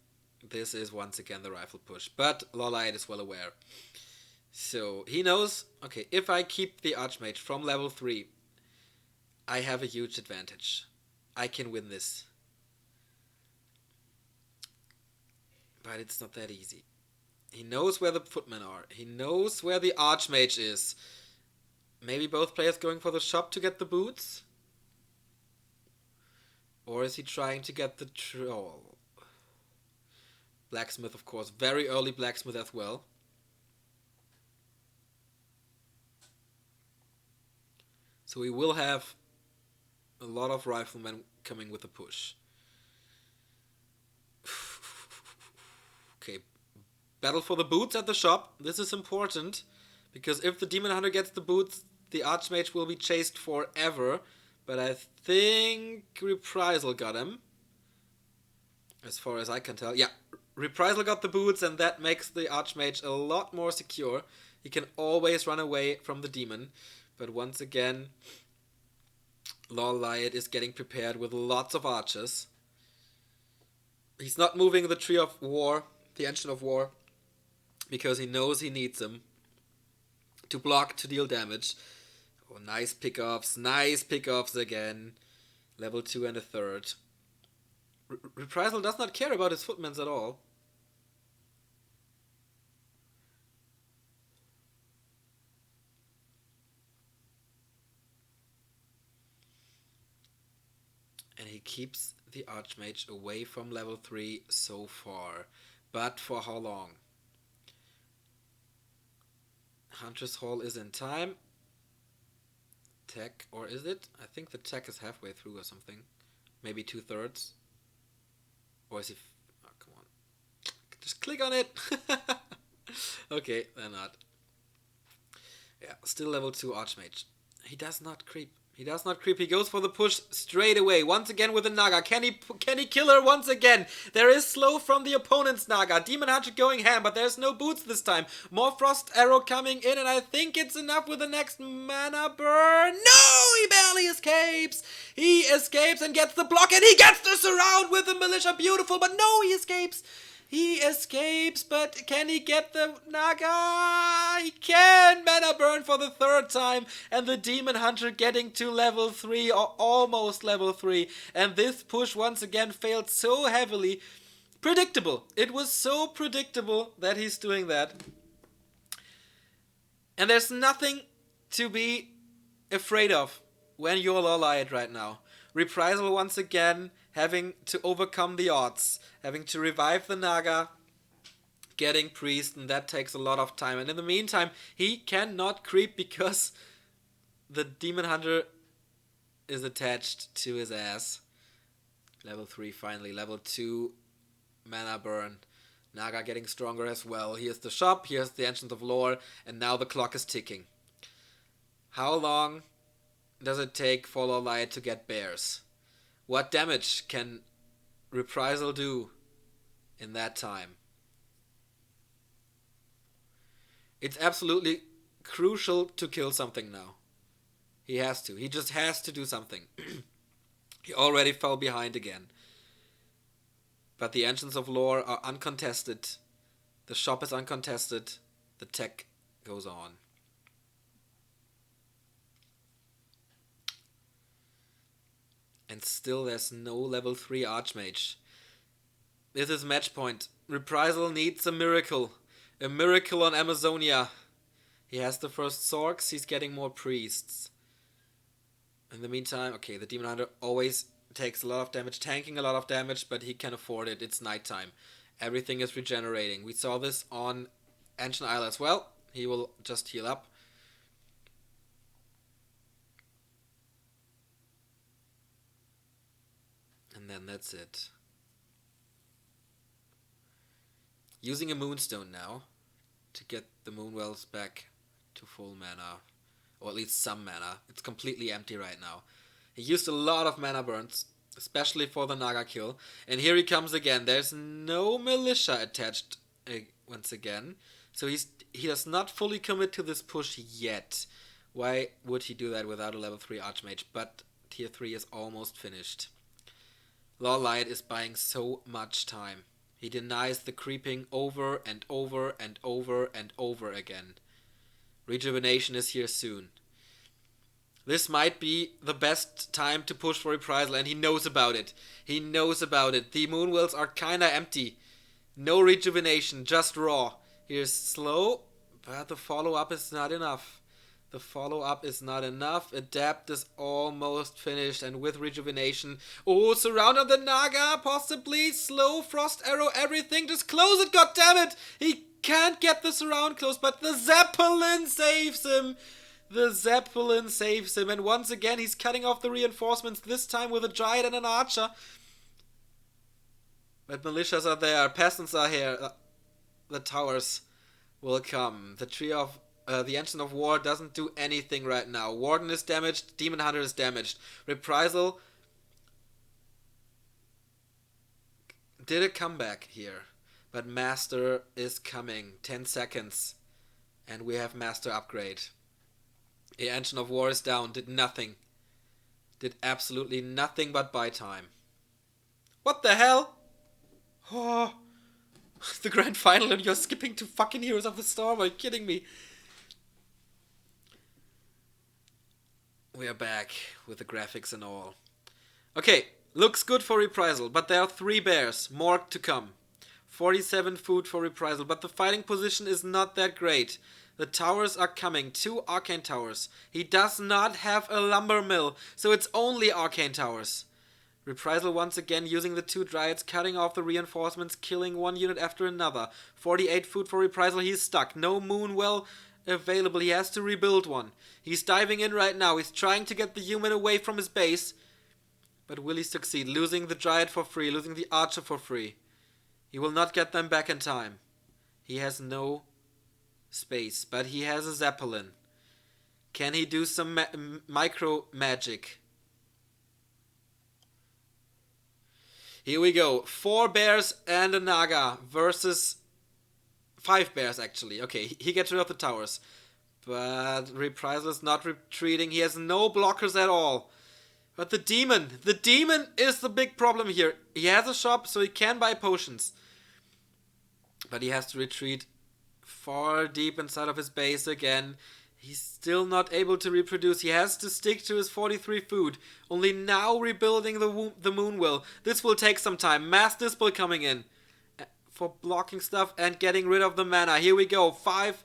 This is once again the rifle push. But LawLiet is well aware. So he knows, okay, if I keep the Archmage from level 3, I have a huge advantage. I can win this. But it's not that easy. He knows where the footmen are. He knows where the Archmage is. Maybe both players going for the shop to get the boots? Or is he trying to get the troll? Blacksmith, of course. Very early Blacksmith as well. So we will have a lot of riflemen coming with a push. Okay. Battle for the boots at the shop. This is important, because if the Demon Hunter gets the boots, the Archmage will be chased forever. But I think Reprisal got him, as far as I can tell. Yeah, Reprisal got the boots, and that makes the Archmage a lot more secure. He can always run away from the demon. But once again, LawLiet is getting prepared with lots of archers. He's not moving the Tree of War, the Engine of War, because he knows he needs them to block, to deal damage. Oh, nice pickoffs again. Level 2 and a third. Reprisal does not care about his footmans at all. And he keeps the Archmage away from level 3 so far. But for how long? Hunter's Hall is in time. Tech, or is it? I think the tech is halfway through or something. Maybe 2/3. Or is he... oh, come on. Just click on it! Okay, they're not. Yeah, still level 2 Archmage. He does not creep. He does not creep. He goes for the push straight away. Once again with the Naga. Can he kill her once again? There is slow from the opponent's Naga. Demon Hunter going ham, but there's no boots this time. More Frost Arrow coming in, and I think it's enough with the next mana burn. No! He barely escapes. He escapes and gets the block, and he gets the surround with the Militia. Beautiful, but no, he escapes. He escapes, but can he get the Naga? He can! Mana burn for the third time, and the Demon Hunter getting to level 3, or almost level 3. And this push once again failed so heavily. Predictable. It was so predictable that he's doing that. And there's nothing to be afraid of when you're LawLiet right now. Reprisal once again, having to overcome the odds, having to revive the Naga, getting Priest, and that takes a lot of time. And in the meantime, he cannot creep because the Demon Hunter is attached to his ass. Level 3 finally, level 2 mana burn. Naga getting stronger as well. Here's the shop, here's the Ancient of Lore, and now the clock is ticking. How long does it take for LawLiet to get bears? What damage can Reprisal do in that time? It's absolutely crucial to kill something now. He has to. He just has to do something. He already fell behind again. But the Ancients of Lore are uncontested. The shop is uncontested. The tech goes on. And still there's no level 3 Archmage. This is match point. Reprisal needs a miracle. A miracle on Amazonia. He has the first Sorks, he's getting more priests. In the meantime, okay, the Demon Hunter always takes a lot of damage, tanking a lot of damage, but he can afford it. It's nighttime. Everything is regenerating. We saw this on Ancient Isle as well. He will just heal up. And then that's it. Using a Moonstone now to get the Moonwells back to full mana. Or at least some mana. It's completely empty right now. He used a lot of mana burns, especially for the Naga kill. And here he comes again. There's no Militia attached once again. So he does not fully commit to this push yet. Why would he do that without a level 3 Archmage? But tier 3 is almost finished. LawLiet is buying so much time. He denies the creeping over and over and over and over again. Rejuvenation is here soon. This might be the best time to push for Reprisal, and he knows about it. He knows about it. The Moonwells are kinda empty. No rejuvenation, just raw. Here's slow, but the follow-up is not enough. The follow-up is not enough. Adapt is almost finished, and with rejuvenation... oh, surround on the Naga, possibly. Slow, Frost Arrow, everything. Just close it, goddammit! He can't get the surround close, but the Zeppelin saves him. The Zeppelin saves him, and once again he's cutting off the reinforcements, this time with a Giant and an Archer. But militias are there, peasants are here. The towers will come. The Tree of... the Engine of War doesn't do anything right now. Warden is damaged, Demon Hunter is damaged. Reprisal did a comeback here. But Master is coming. 10 seconds. And we have Master upgrade. The engine of war is down. Did nothing. Did absolutely nothing but buy time. What the hell? Oh, the grand final and you're skipping to fucking Heroes of the Storm. Are you kidding me? We are back with the graphics and all. Okay, looks good for Reprisal, but there are 3 bears. More to come. 47 food for Reprisal, but the fighting position is not that great. The towers are coming. 2 arcane towers. He does not have a lumber mill, so it's only arcane towers. Reprisal once again using the 2 dryads, cutting off the reinforcements, killing 1 unit after another. 48 food for Reprisal, he's stuck. No moon well available, he has to rebuild one. He's diving in right now, he's trying to get the human away from his base. But will he succeed? Losing the dryad for free, losing the archer for free. He will not get them back in time. He has no space, but he has a Zeppelin. Can he do some micro magic? Here we go. 4 bears and a Naga versus 5 bears, actually. Okay, he gets rid of the towers. But Reprisal is not retreating. He has no blockers at all. But the demon is the big problem here. He has a shop, so he can buy potions. But he has to retreat far deep inside of his base again. He's still not able to reproduce. He has to stick to his 43 food. Only now rebuilding the moon will. This will take some time. Mass Dispel coming in for blocking stuff and getting rid of the mana. Here we go. 5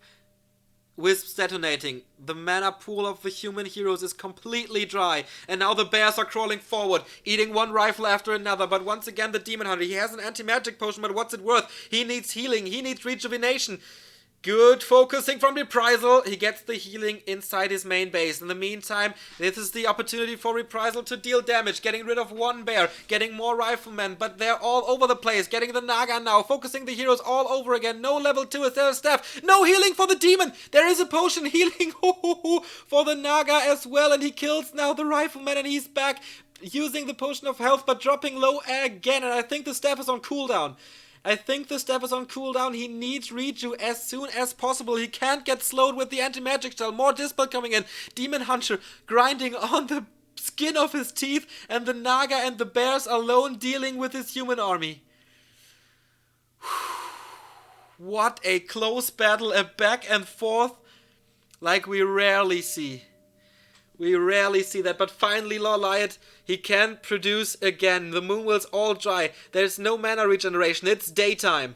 wisps detonating. The mana pool of the human heroes is completely dry. And now the bears are crawling forward, eating 1 rifle after another. But once again, the demon hunter. He has an anti-magic potion, but what's it worth? He needs healing. He needs rejuvenation. Good focusing from Reprisal. He gets the healing inside his main base. In the meantime, this is the opportunity for Reprisal to deal damage. Getting rid of 1 bear. Getting more riflemen. But they're all over the place. Getting the Naga now. Focusing the heroes all over again. No level 2 is there staff. No healing for the demon. There is a potion healing for the Naga as well. And he kills now the rifleman. And he's back using the potion of health. But dropping low again. And I think the staff is on cooldown. He needs Reju as soon as possible. He can't get slowed with the anti-magic shell. More Dispel coming in. Demon Hunter grinding on the skin of his teeth. And the Naga and the bears alone dealing with his human army. What a close battle. A back and forth like we rarely see. We rarely see that, but finally LawLiet, he can produce again. The moon will's all dry. There's no mana regeneration. It's daytime.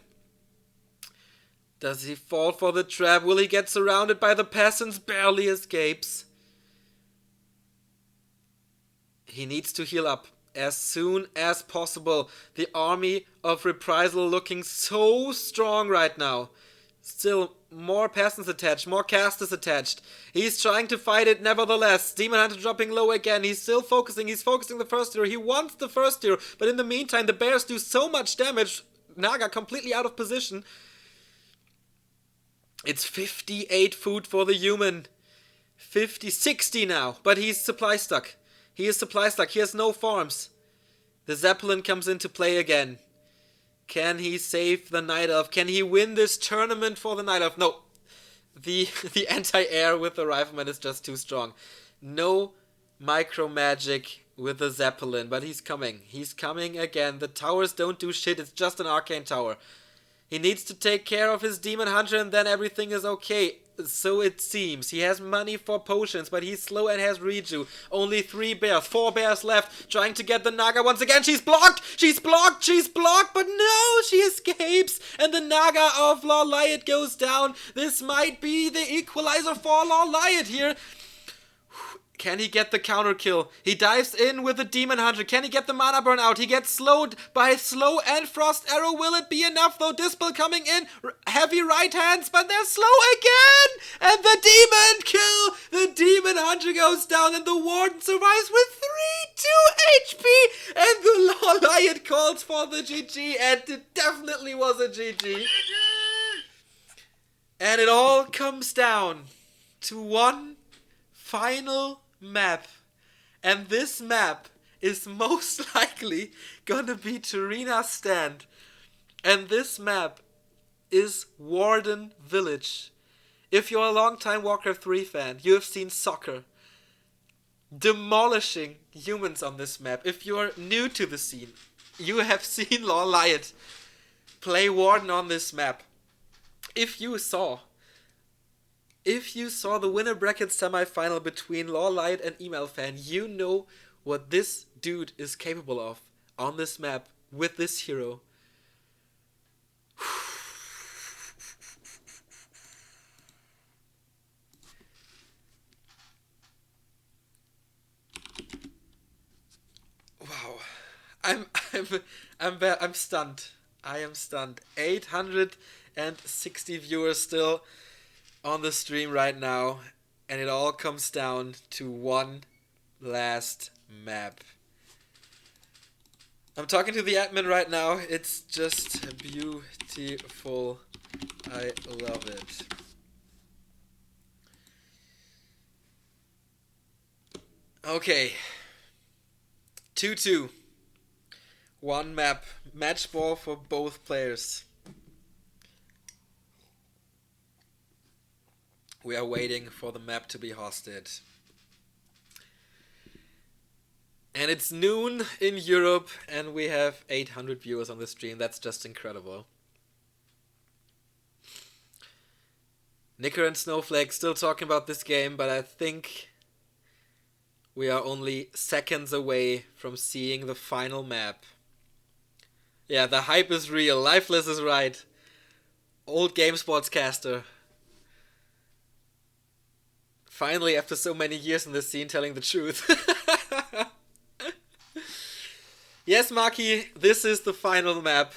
Does he fall for the trap? Will he get surrounded by the peasants? Barely escapes. He needs to heal up as soon as possible. The army of Reprisal looking so strong right now. Still, more peasants attached, more casters attached. He's trying to fight it nevertheless. Demon Hunter dropping low again. He's still focusing. He's focusing the first hero. He wants the first hero. But in the meantime, the bears do so much damage. Naga completely out of position. It's 58 food for the human. 60 now. But he's supply stuck. He is supply stuck. He has no farms. The Zeppelin comes into play again. Can he save the Night Elf? Can he win this tournament for the Night Elf? No. The anti-air with the Rifleman is just too strong. No micro magic with the Zeppelin, but he's coming. He's coming again. The towers don't do shit. It's just an arcane tower. He needs to take care of his Demon Hunter and then everything is okay. So it seems. He has money for potions, but he's slow and has Reju. Only 3 bears. 4 bears left. Trying to get the Naga once again. She's blocked! She's blocked! She's blocked! But no! She escapes! And the Naga of LawLiet goes down. This might be the equalizer for LawLiet here. Can he get the counter kill? He dives in with the Demon Hunter. Can he get the mana burn out? He gets slowed by Slow and Frost Arrow. Will it be enough though? Dispel coming in. Heavy right hands, but they're slow again. And the Demon kill. The Demon Hunter goes down and the Warden survives with 3-2 HP. And the LawLiet calls for the GG. And it definitely was a GG. And it all comes down to one final map, and this map is most likely gonna be Tarina's stand, and this map is Warden Village. If you're a long-time Warcraft 3 fan, you have seen Soccer demolishing humans on this map. If you're new to the scene, you have seen LawLiet play Warden on this map. If you saw the winner bracket semifinal between LawLiet and Email Fan, you know what this dude is capable of on this map with this hero. Wow. I'm stunned. I am stunned. 860 viewers still on the stream right now, and it all comes down to one last map. I'm talking to the admin right now. It's just beautiful. I love it. Okay. 2-2. One map. Match ball for both players. We are waiting for the map to be hosted. And it's noon in Europe, and we have 800 viewers on the stream. That's just incredible. Nicker and Snowflake still talking about this game, but I think we are only seconds away from seeing the final map. Yeah, the hype is real. Lifeless is right. Old Game Sportscaster. Finally, after so many years in the scene, telling the truth. Yes, Maki, this is the final map.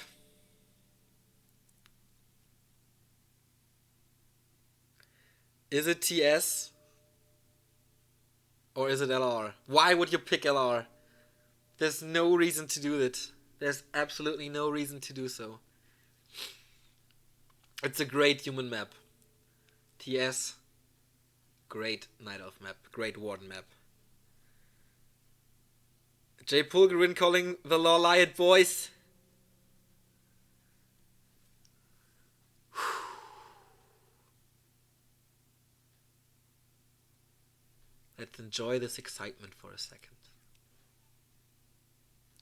Is it TS? Or is it LR? Why would you pick LR? There's no reason to do it. There's absolutely no reason to do so. It's a great human map. TS, great Night Elf map. Great Warden map. Jay Pulgarin calling the LawLiet boys. Let's enjoy this excitement for a second.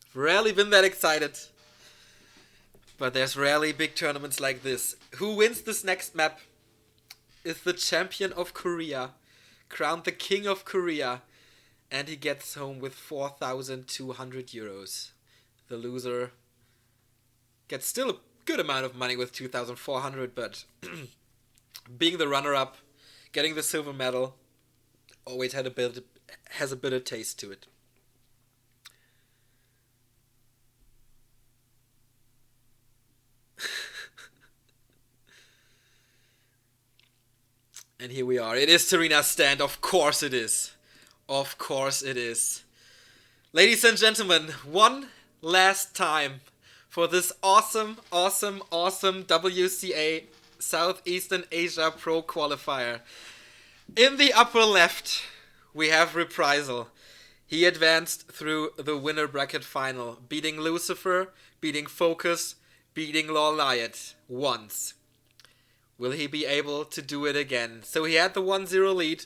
I've rarely been that excited. But there's rarely big tournaments like this. Who wins this next map is the champion of Korea, crowned the king of Korea, and he gets home with 4,200 euros. The loser gets still a good amount of money with 2,400, but being the runner-up, getting the silver medal, always has a bitter taste to it. And here we are. It is Serena's stand. Of course it is. Of course it is. Ladies and gentlemen, one last time for this awesome WCA Southeastern Asia Pro Qualifier. In the upper left, we have Reprisal. He advanced through the winner bracket final, beating Lucifer, beating Focus, beating LawLiet once. Will he be able to do it again? So he had the 1-0 lead.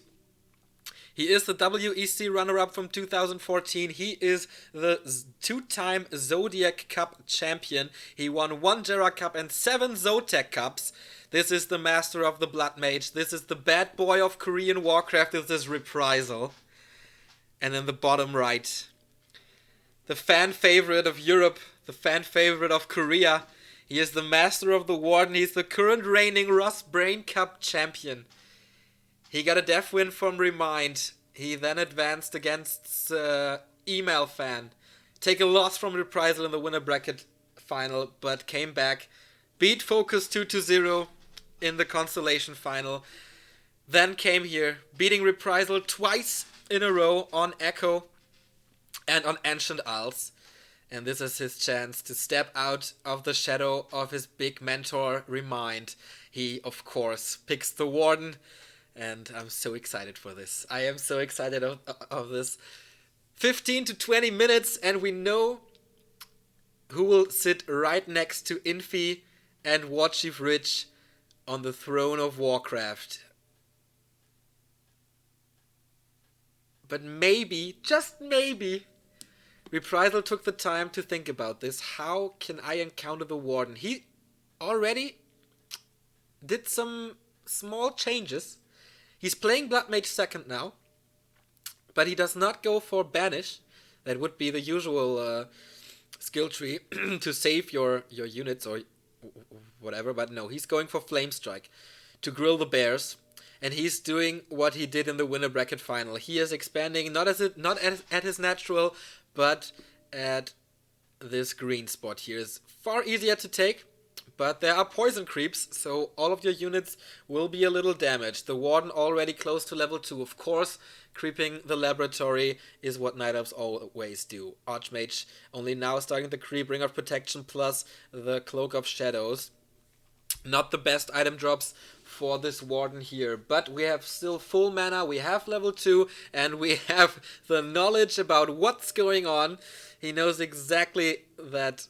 He is the WEC runner-up from 2014. He is the two-time Zodiac Cup champion. He won 1 Jera Cup and 7 Zotac Cups. This is the master of the Blood Mage. This is the bad boy of Korean Warcraft. This is Reprisal. And in the bottom right, the fan favorite of Europe, the fan favorite of Korea. He is the master of the Warden. He's the current reigning Ross Brain Cup champion. He got a death win from Remind. He then advanced against Email Fan. Take a loss from Reprisal in the winner bracket final, but came back. Beat Focus 2-0 in the Constellation final. Then came here, beating Reprisal twice in a row on Echo and on Ancient Isles. And this is his chance to step out of the shadow of his big mentor, Remind. He, of course, picks the Warden. And I'm so excited for this. I am so excited of this. 15 to 20 minutes, and we know who will sit right next to Infi and Warchief Rich on the throne of Warcraft. But maybe, just maybe, Reprisal took the time to think about this. How can I encounter the Warden? He already did some small changes. He's playing Blood Mage second now, but he does not go for Banish. That would be the usual skill tree to save your units or whatever, but no, he's going for Flame Strike to grill the bears, and he's doing what he did in the winner bracket final. He is expanding not at his natural, but at this green spot here. Is far easier to take, but there are poison creeps, so all of your units will be a little damaged. The Warden already close to level 2, of course. Creeping the laboratory is what Night Elves always do. Archmage only now starting the creep, Ring of Protection plus the Cloak of Shadows. Not the best item drops for this Warden here, but we have still full mana, we have level 2, and we have the knowledge about what's going on. He knows exactly that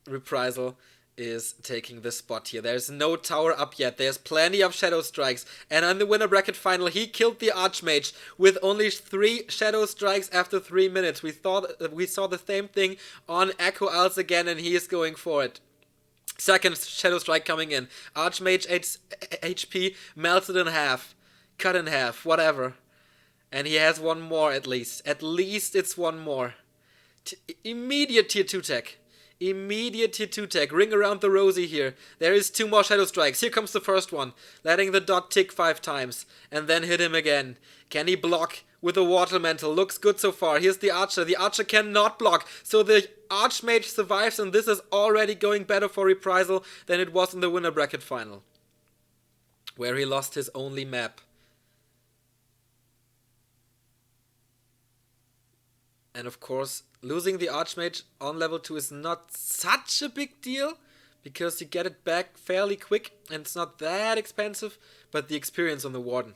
Reprisal is taking this spot here. There's no tower up yet. There's plenty of Shadow Strikes. And on the winner bracket final, he killed the Archmage with only 3 Shadow Strikes after 3 minutes. We saw the same thing on Echo Isles again, and he is going for it. Second Shadow Strike coming in. Archmage HP melted in half. Cut in half. Whatever. And he has one more at least. At least it's one more. Immediate tier 2 tech. Immediate tier 2 tech. Ring around the rosy here. There is 2 more Shadow Strikes. Here comes the first one. Letting the dot tick 5 times. And then hit him again. Can he block with a Water Mantle? Looks good so far. Here's the Archer. The Archer cannot block. So the Archmage survives, and this is already going better for Reprisal than it was in the winner bracket final, where he lost his only map. And of course, losing the Archmage on level 2 is not such a big deal, because you get it back fairly quick, and it's not that expensive, but the experience on the Warden.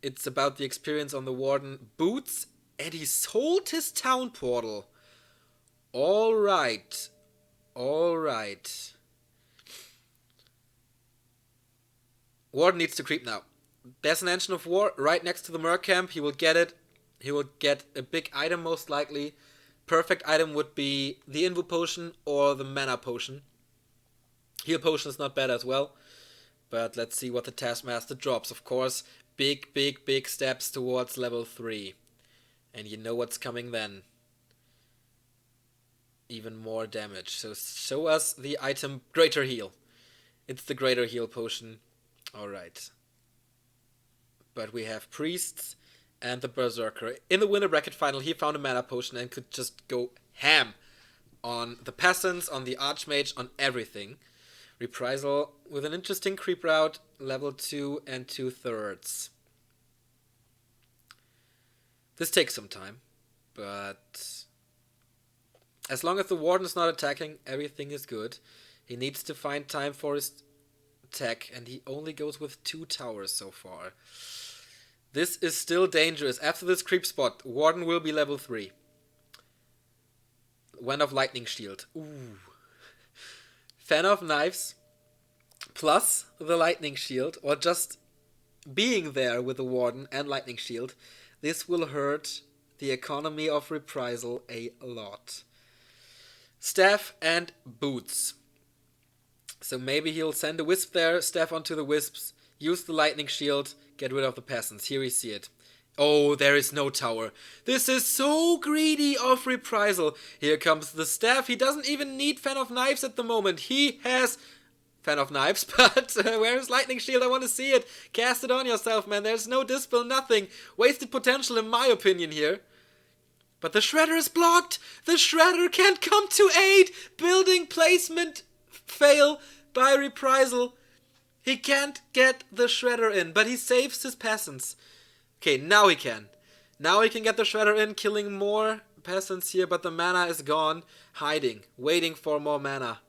It's about the experience on the Warden. Boots, and he sold his town portal. Alright. Alright. Warden needs to creep now. There's an Engine of War right next to the Merc camp. He will get it. He will get a big item most likely. Perfect item would be the Invo Potion or the Mana Potion. Heal Potion is not bad as well. But let's see what the Taskmaster drops. Of course, big steps towards level 3. And you know what's coming then. Even more damage. So show us the item Greater Heal. It's the Greater Heal Potion. Alright. But we have Priests and the Berserker. In the winner bracket final, he found a Mana Potion and could just go ham on the Peasants, on the Archmage, on everything. Reprisal with an interesting creep route, level 2 and 2/3. This takes some time, but as long as the Warden is not attacking, everything is good. He needs to find time for his tech, and he only goes with 2 towers so far. This is still dangerous. After this creep spot, Warden will be level 3. Wand of Lightning Shield. Ooh. Fan of Knives plus the Lightning Shield, or just being there with the Warden and Lightning Shield. This will hurt the economy of Reprisal a lot. Staff and Boots. So maybe he'll send a Wisp there, Staff onto the Wisps, use the Lightning Shield, get rid of the Peasants. Here we see it. Oh, there is no tower. This is so greedy of Reprisal. Here comes the Staff. He doesn't even need Fan of Knives at the moment. He has Fan of Knives, but where is Lightning Shield? I want to see it. Cast it on yourself, man. There's no Dispel, nothing. Wasted potential in my opinion here. But the Shredder is blocked. The Shredder can't come to aid. Building placement fail by Reprisal. He can't get the Shredder in, but he saves his Peasants. Okay, now he can. Now he can get the Shredder in, killing more Peasants here, but the mana is gone. Hiding, waiting for more mana.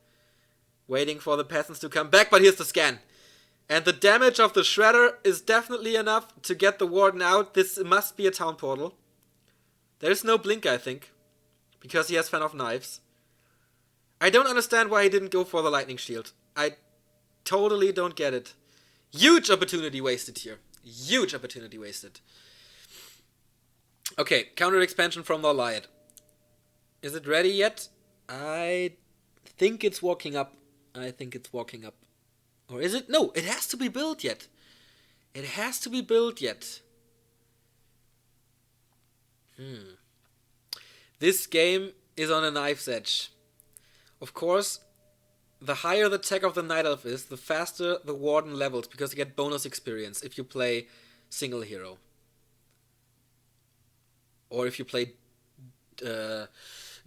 Waiting for the Peasants to come back, but here's the scan. And the damage of the Shredder is definitely enough to get the Warden out. This must be a town portal. There's no blink, I think, because he has Fan of Knives. I don't understand why he didn't go for the Lightning Shield. I totally don't get it. Huge opportunity wasted here. Huge opportunity wasted. Okay, counter expansion from LawLiet. Is it ready yet? I think it's walking up. I think it's walking up. Or is it? No, it has to be built yet. It has to be built yet. This game is on a knife's edge. Of course, the higher the tech of the Night Elf is, the faster the Warden levels, because you get bonus experience if you play single hero. Or if you play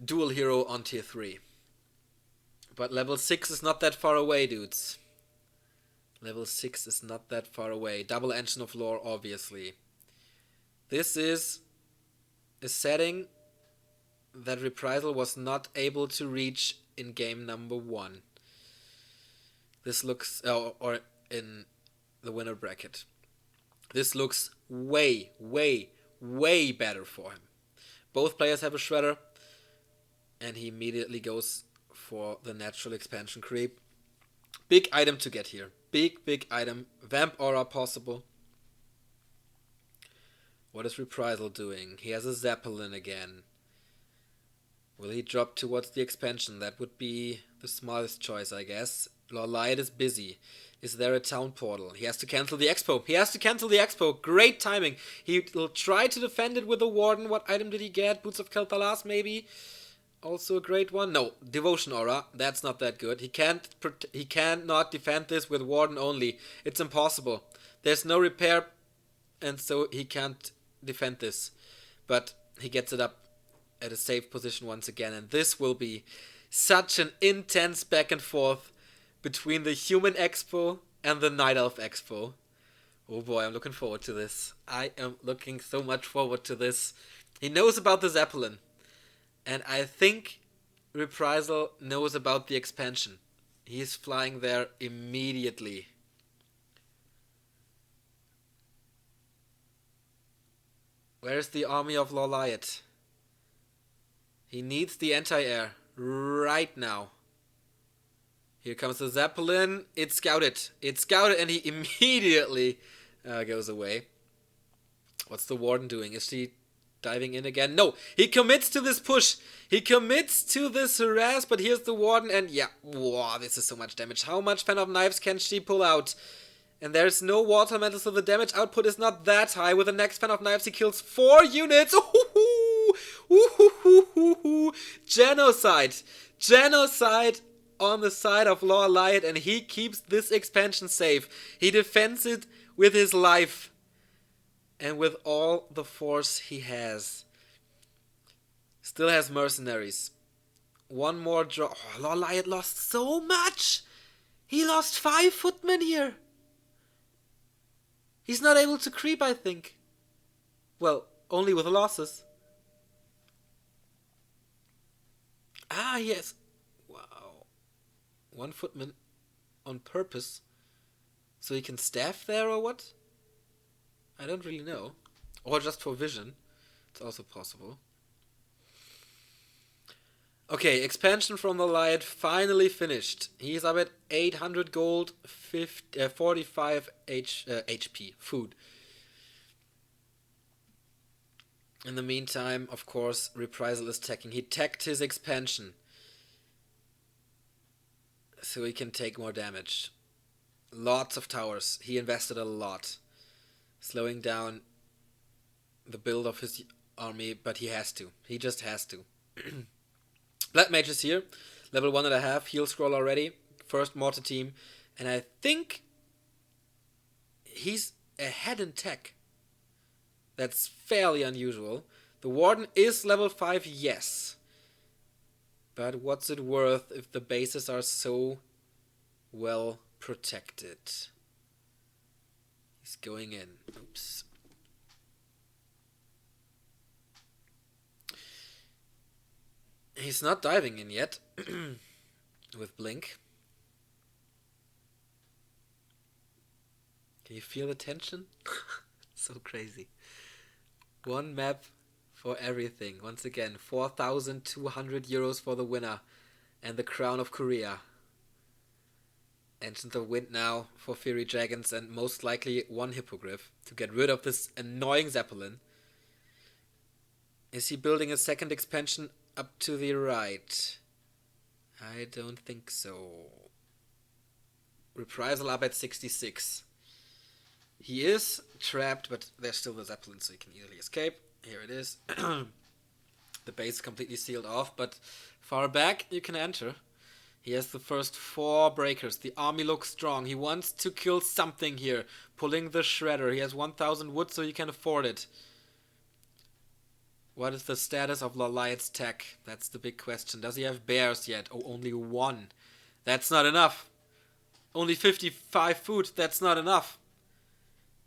dual hero on tier 3. But level 6 is not that far away, dudes. Level 6 is not that far away. Double Engine of Lore, obviously. This is a setting that Reprisal was not able to reach in game number 1. This looks... or in the winner bracket. This looks way, way, way better for him. Both players have a Shredder, and he immediately goes for the natural expansion creep. Big item to get here. Big, big item. Vamp Aura possible. What is Reprisal doing? He has a Zeppelin again. Will he drop towards the expansion? That would be the smartest choice, I guess. LawLiet is busy. Is there a town portal? He has to cancel the expo. He has to cancel the expo. Great timing. He will try to defend it with a Warden. What item did he get? Boots of Kel'Thalas, maybe? Also a great one. No, Devotion Aura. That's not that good. He cannot defend this with Warden only. It's impossible. There's no repair, and so he can't defend this. But he gets it up at a safe position once again, and this will be such an intense back and forth between the Human Expo and the Night Elf Expo. Oh boy, I'm looking forward to this. I am looking so much forward to this. He knows about the Zeppelin. And I think Reprisal knows about the expansion. He's flying there immediately. Where's the army of LawLiet? He needs the anti-air right now. Here comes the Zeppelin. It's scouted. It's scouted, and he immediately goes away. What's the Warden doing? Is she diving in again? No, he commits to this push. He commits to this harass, but here's the Warden, and yeah, wow, this is so much damage. How much Fan of Knives can she pull out? And there's no water metal, so the damage output is not that high. With the next Fan of Knives, he kills 4 units. Genocide. Genocide on the side of LawLiet, and he keeps this expansion safe. He defends it with his life and with all the force he has. Still has mercenaries. One more draw. Oh, LawLiet lost so much. He lost 5 footmen here. He's not able to creep, I think. Well, only with losses. Ah, yes. Wow. 1 footman on purpose. So he can staff there or what? I don't really know. Or just for vision. It's also possible. Okay, expansion from the LawLiet finally finished. He's up at 800 gold, 45 HP, food. In the meantime, of course, Reprisal is teching. He teched his expansion, so he can take more damage. Lots of towers. He invested a lot. Slowing down the build of his army, but he has to. He just has to. Black Mage is here. Level 1.5. Heal scroll already. First mortar team. And I think he's ahead in tech. That's fairly unusual. The Warden is level 5, yes. But what's it worth if the bases are so well protected? He's going in. Oops. He's not diving in yet. With Blink. Can you feel the tension? So crazy. 1 map for everything. Once again, 4,200 euros for the winner. And the Crown of Korea. Ancient of Wind now for Fiery Dragons, and most likely 1 Hippogriff to get rid of this annoying Zeppelin. Is he building a second expansion up to the right? I don't think so. Reprisal up at 66. He is trapped, but there's still the Zeppelin, so he can easily escape. Here it is. The base is completely sealed off, but far back you can enter. He has the first 4 breakers. The army looks strong. He wants to kill something here. Pulling the shredder. He has 1,000 wood, so he can afford it. What is the status of LawLiet's tech? That's the big question. Does he have bears yet? Oh, only 1. That's not enough. Only 55 food. That's not enough.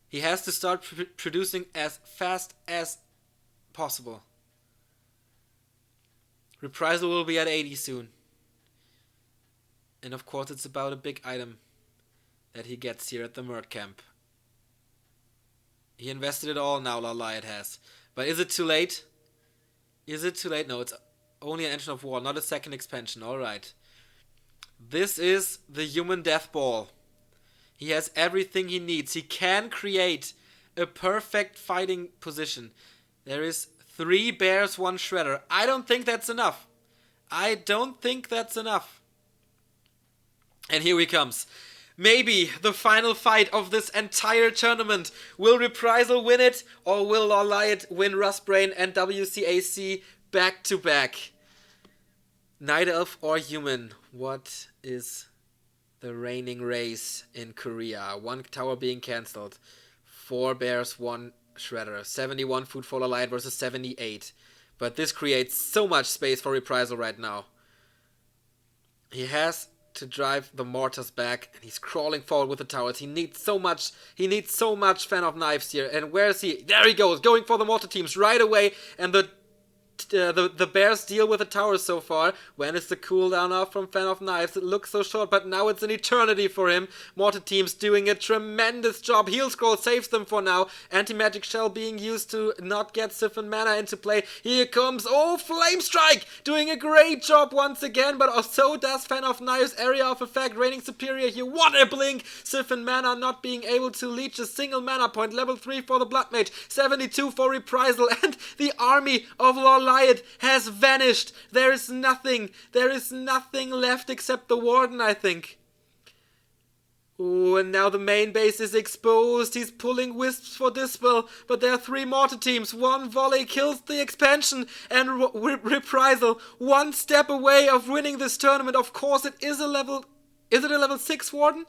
He has to start producing as fast as possible. Reprisal will be at 80 soon. And of course it's about a big item that he gets here at the Murd camp. He invested it all now, LawLiet has. But is it too late? Is it too late? No, it's only an engine of war, not a second expansion. Alright. This is the human death ball. He has everything he needs. He can create a perfect fighting position. There is 3 bears, 1 shredder. I don't think that's enough. I don't think that's enough. And here he comes. Maybe the final fight of this entire tournament. Will Reprisal win it, or will LawLiet win Rustbrain and WCAC back to back? Night Elf or human? What is the reigning race in Korea? 1 tower being cancelled. 4 bears, 1 shredder. 71 food for LawLiet versus 78. But this creates so much space for Reprisal right now. He has to drive the mortars back, and he's crawling forward with the towers. He needs so much fan of knives here. And where is he? There he goes, going for the mortar teams right away, and the bears deal with the towers so far. When is the cooldown off from fan of knives? It looks so short, but now it's an eternity for him. Mortar teams doing a tremendous job. Heal scroll saves them for now. Anti-magic shell being used to not get siphon mana into play. Here comes, Flame Strike doing a great job once again, but so does fan of knives. Area of effect reigning superior here. What a blink! Siphon mana not being able to leech a single mana point. Level 3 for the Blood Mage, 72 for Reprisal, and the army of LawLiet has vanished. There is nothing left except the Warden, I think. Ooh, and now the main base is exposed. He's pulling wisps for Dispel, but there are 3 mortar teams. 1 volley kills the expansion, and Reprisal 1 step away of winning this tournament. Of course, it is a level 6 Warden?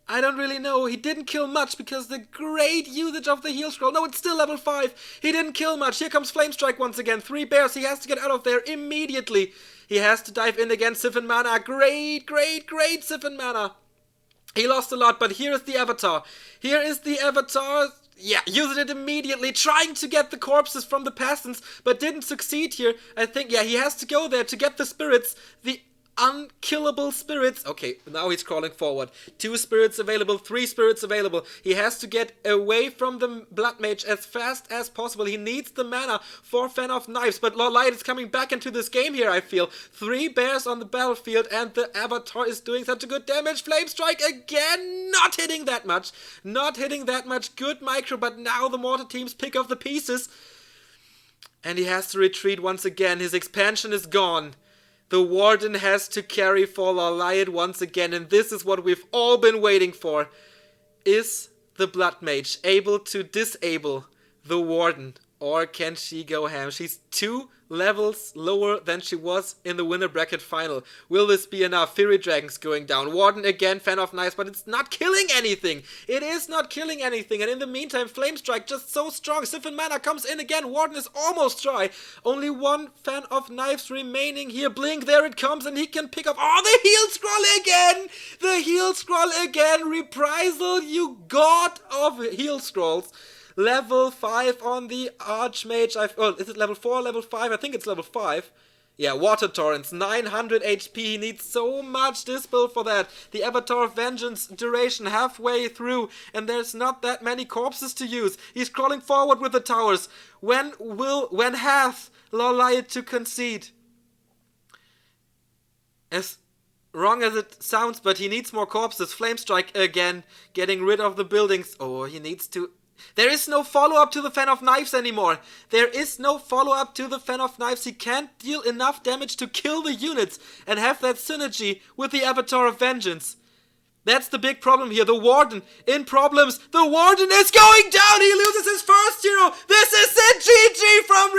I don't really know. He didn't kill much because the great usage of the heal scroll. No, it's still level 5. He didn't kill much. Here comes Flame Strike once again. 3 bears. He has to get out of there immediately. He has to dive in again. Siphon mana. Great Siphon mana. He lost a lot, but here is the Avatar. Yeah, using it immediately, trying to get the corpses from the peasants, but didn't succeed here. I think, yeah, he has to go there to get the spirits. The unkillable spirits. Okay, now he's crawling forward. 2 spirits available, 3 spirits available. He has to get away from the Blood Mage as fast as possible. He needs the mana for Fan of Knives, but LawLiet is coming back into this game here, I feel. 3 bears on the battlefield, and the Avatar is doing such a good damage. Flame Strike again, not hitting that much. Good micro, but now the mortar teams pick up the pieces. And he has to retreat once again. His expansion is gone. The Warden has to carry for LawLiet once again, and this is what we've all been waiting for. Is the Blood Mage able to disable the Warden, or can she go ham? She's 2 levels lower than she was in the winner bracket final. Will this be enough? Fury Dragons going down. Warden again, Fan of Knives, but it's not killing anything. It is not killing anything, and in the meantime, Flame Strike just so strong. Siphon mana comes in again. Warden is almost dry. Only 1 Fan of Knives remaining here. Blink, there it comes, and he can pick up. The heal scroll again! The heal scroll again! Reprisal, you god of heal scrolls. Level 5 on the Archmage. Is it level 4 or level 5? I think it's level 5. Yeah, Water Torrents, 900 HP. He needs so much Dispel for that. The Avatar Vengeance duration halfway through, and there's not that many corpses to use. He's crawling forward with the towers. When has LawLiet to concede? As wrong as it sounds, but he needs more corpses. Flame Strike again, getting rid of the buildings. He needs to There is no follow-up to the Fan of Knives anymore. There is no follow-up to the Fan of Knives. He can't deal enough damage to kill the units and have that synergy with the Avatar of Vengeance. That's the big problem here. The Warden in problems. The Warden is going down. He loses his first hero. This is it. GG from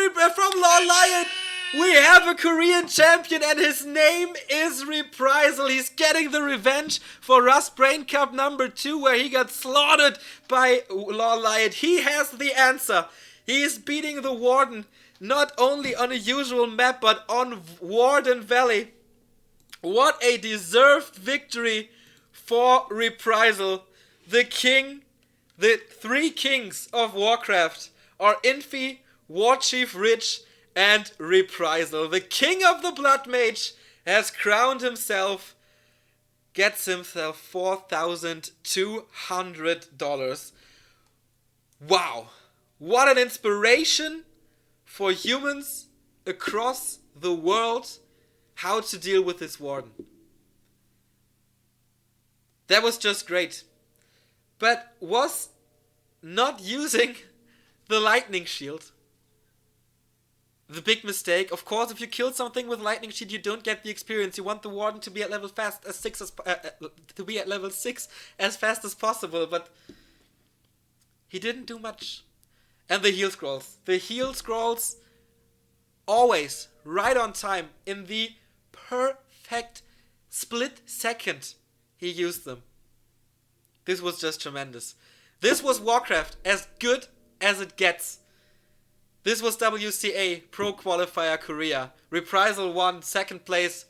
LawLiet. We have a Korean champion and his name is Reprisal. He's getting the revenge for Rust Brain Cup number 2 where he got slaughtered by LawLiet. He has the answer. He is beating the Warden not only on a usual map but on Warden Valley. What a deserved victory for Reprisal. The three kings of Warcraft are Infi, Warchief Rich, and Reprisal. The king of the Blood Mage has crowned himself, gets himself $4,200. Wow, what an inspiration for humans across the world how to deal with this Warden. That was just great. But was not using the Lightning Shield the big mistake? Of course, if you kill something with Lightning Shield, you don't get the experience. You want the Warden to be at level 6 as fast as possible, but he didn't do much. And the heal scrolls. The heal scrolls always right on time in the perfect split second he used them. This was just tremendous. This was Warcraft as good as it gets. This was WCA Pro Qualifier Korea. Reprisal won, second place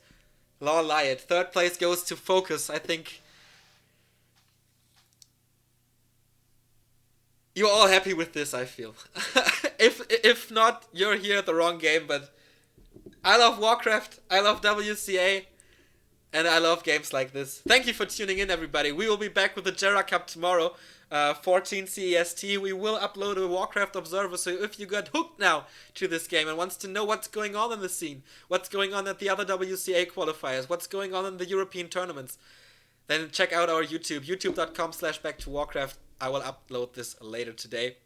LawLiet. Third place goes to Focus. I think you're all happy with this, I feel. If not, you're here at the wrong game, but I love Warcraft, I love WCA, and I love games like this. Thank you for tuning in, everybody. We will be back with the Jera Cup tomorrow. 14 CEST. We will upload a Warcraft Observer, so if you got hooked now to this game and wants to know what's going on in the scene, what's going on at the other WCA qualifiers, what's going on in the European tournaments, then check out our YouTube, youtube.com/backtowarcraft. I will upload this later today.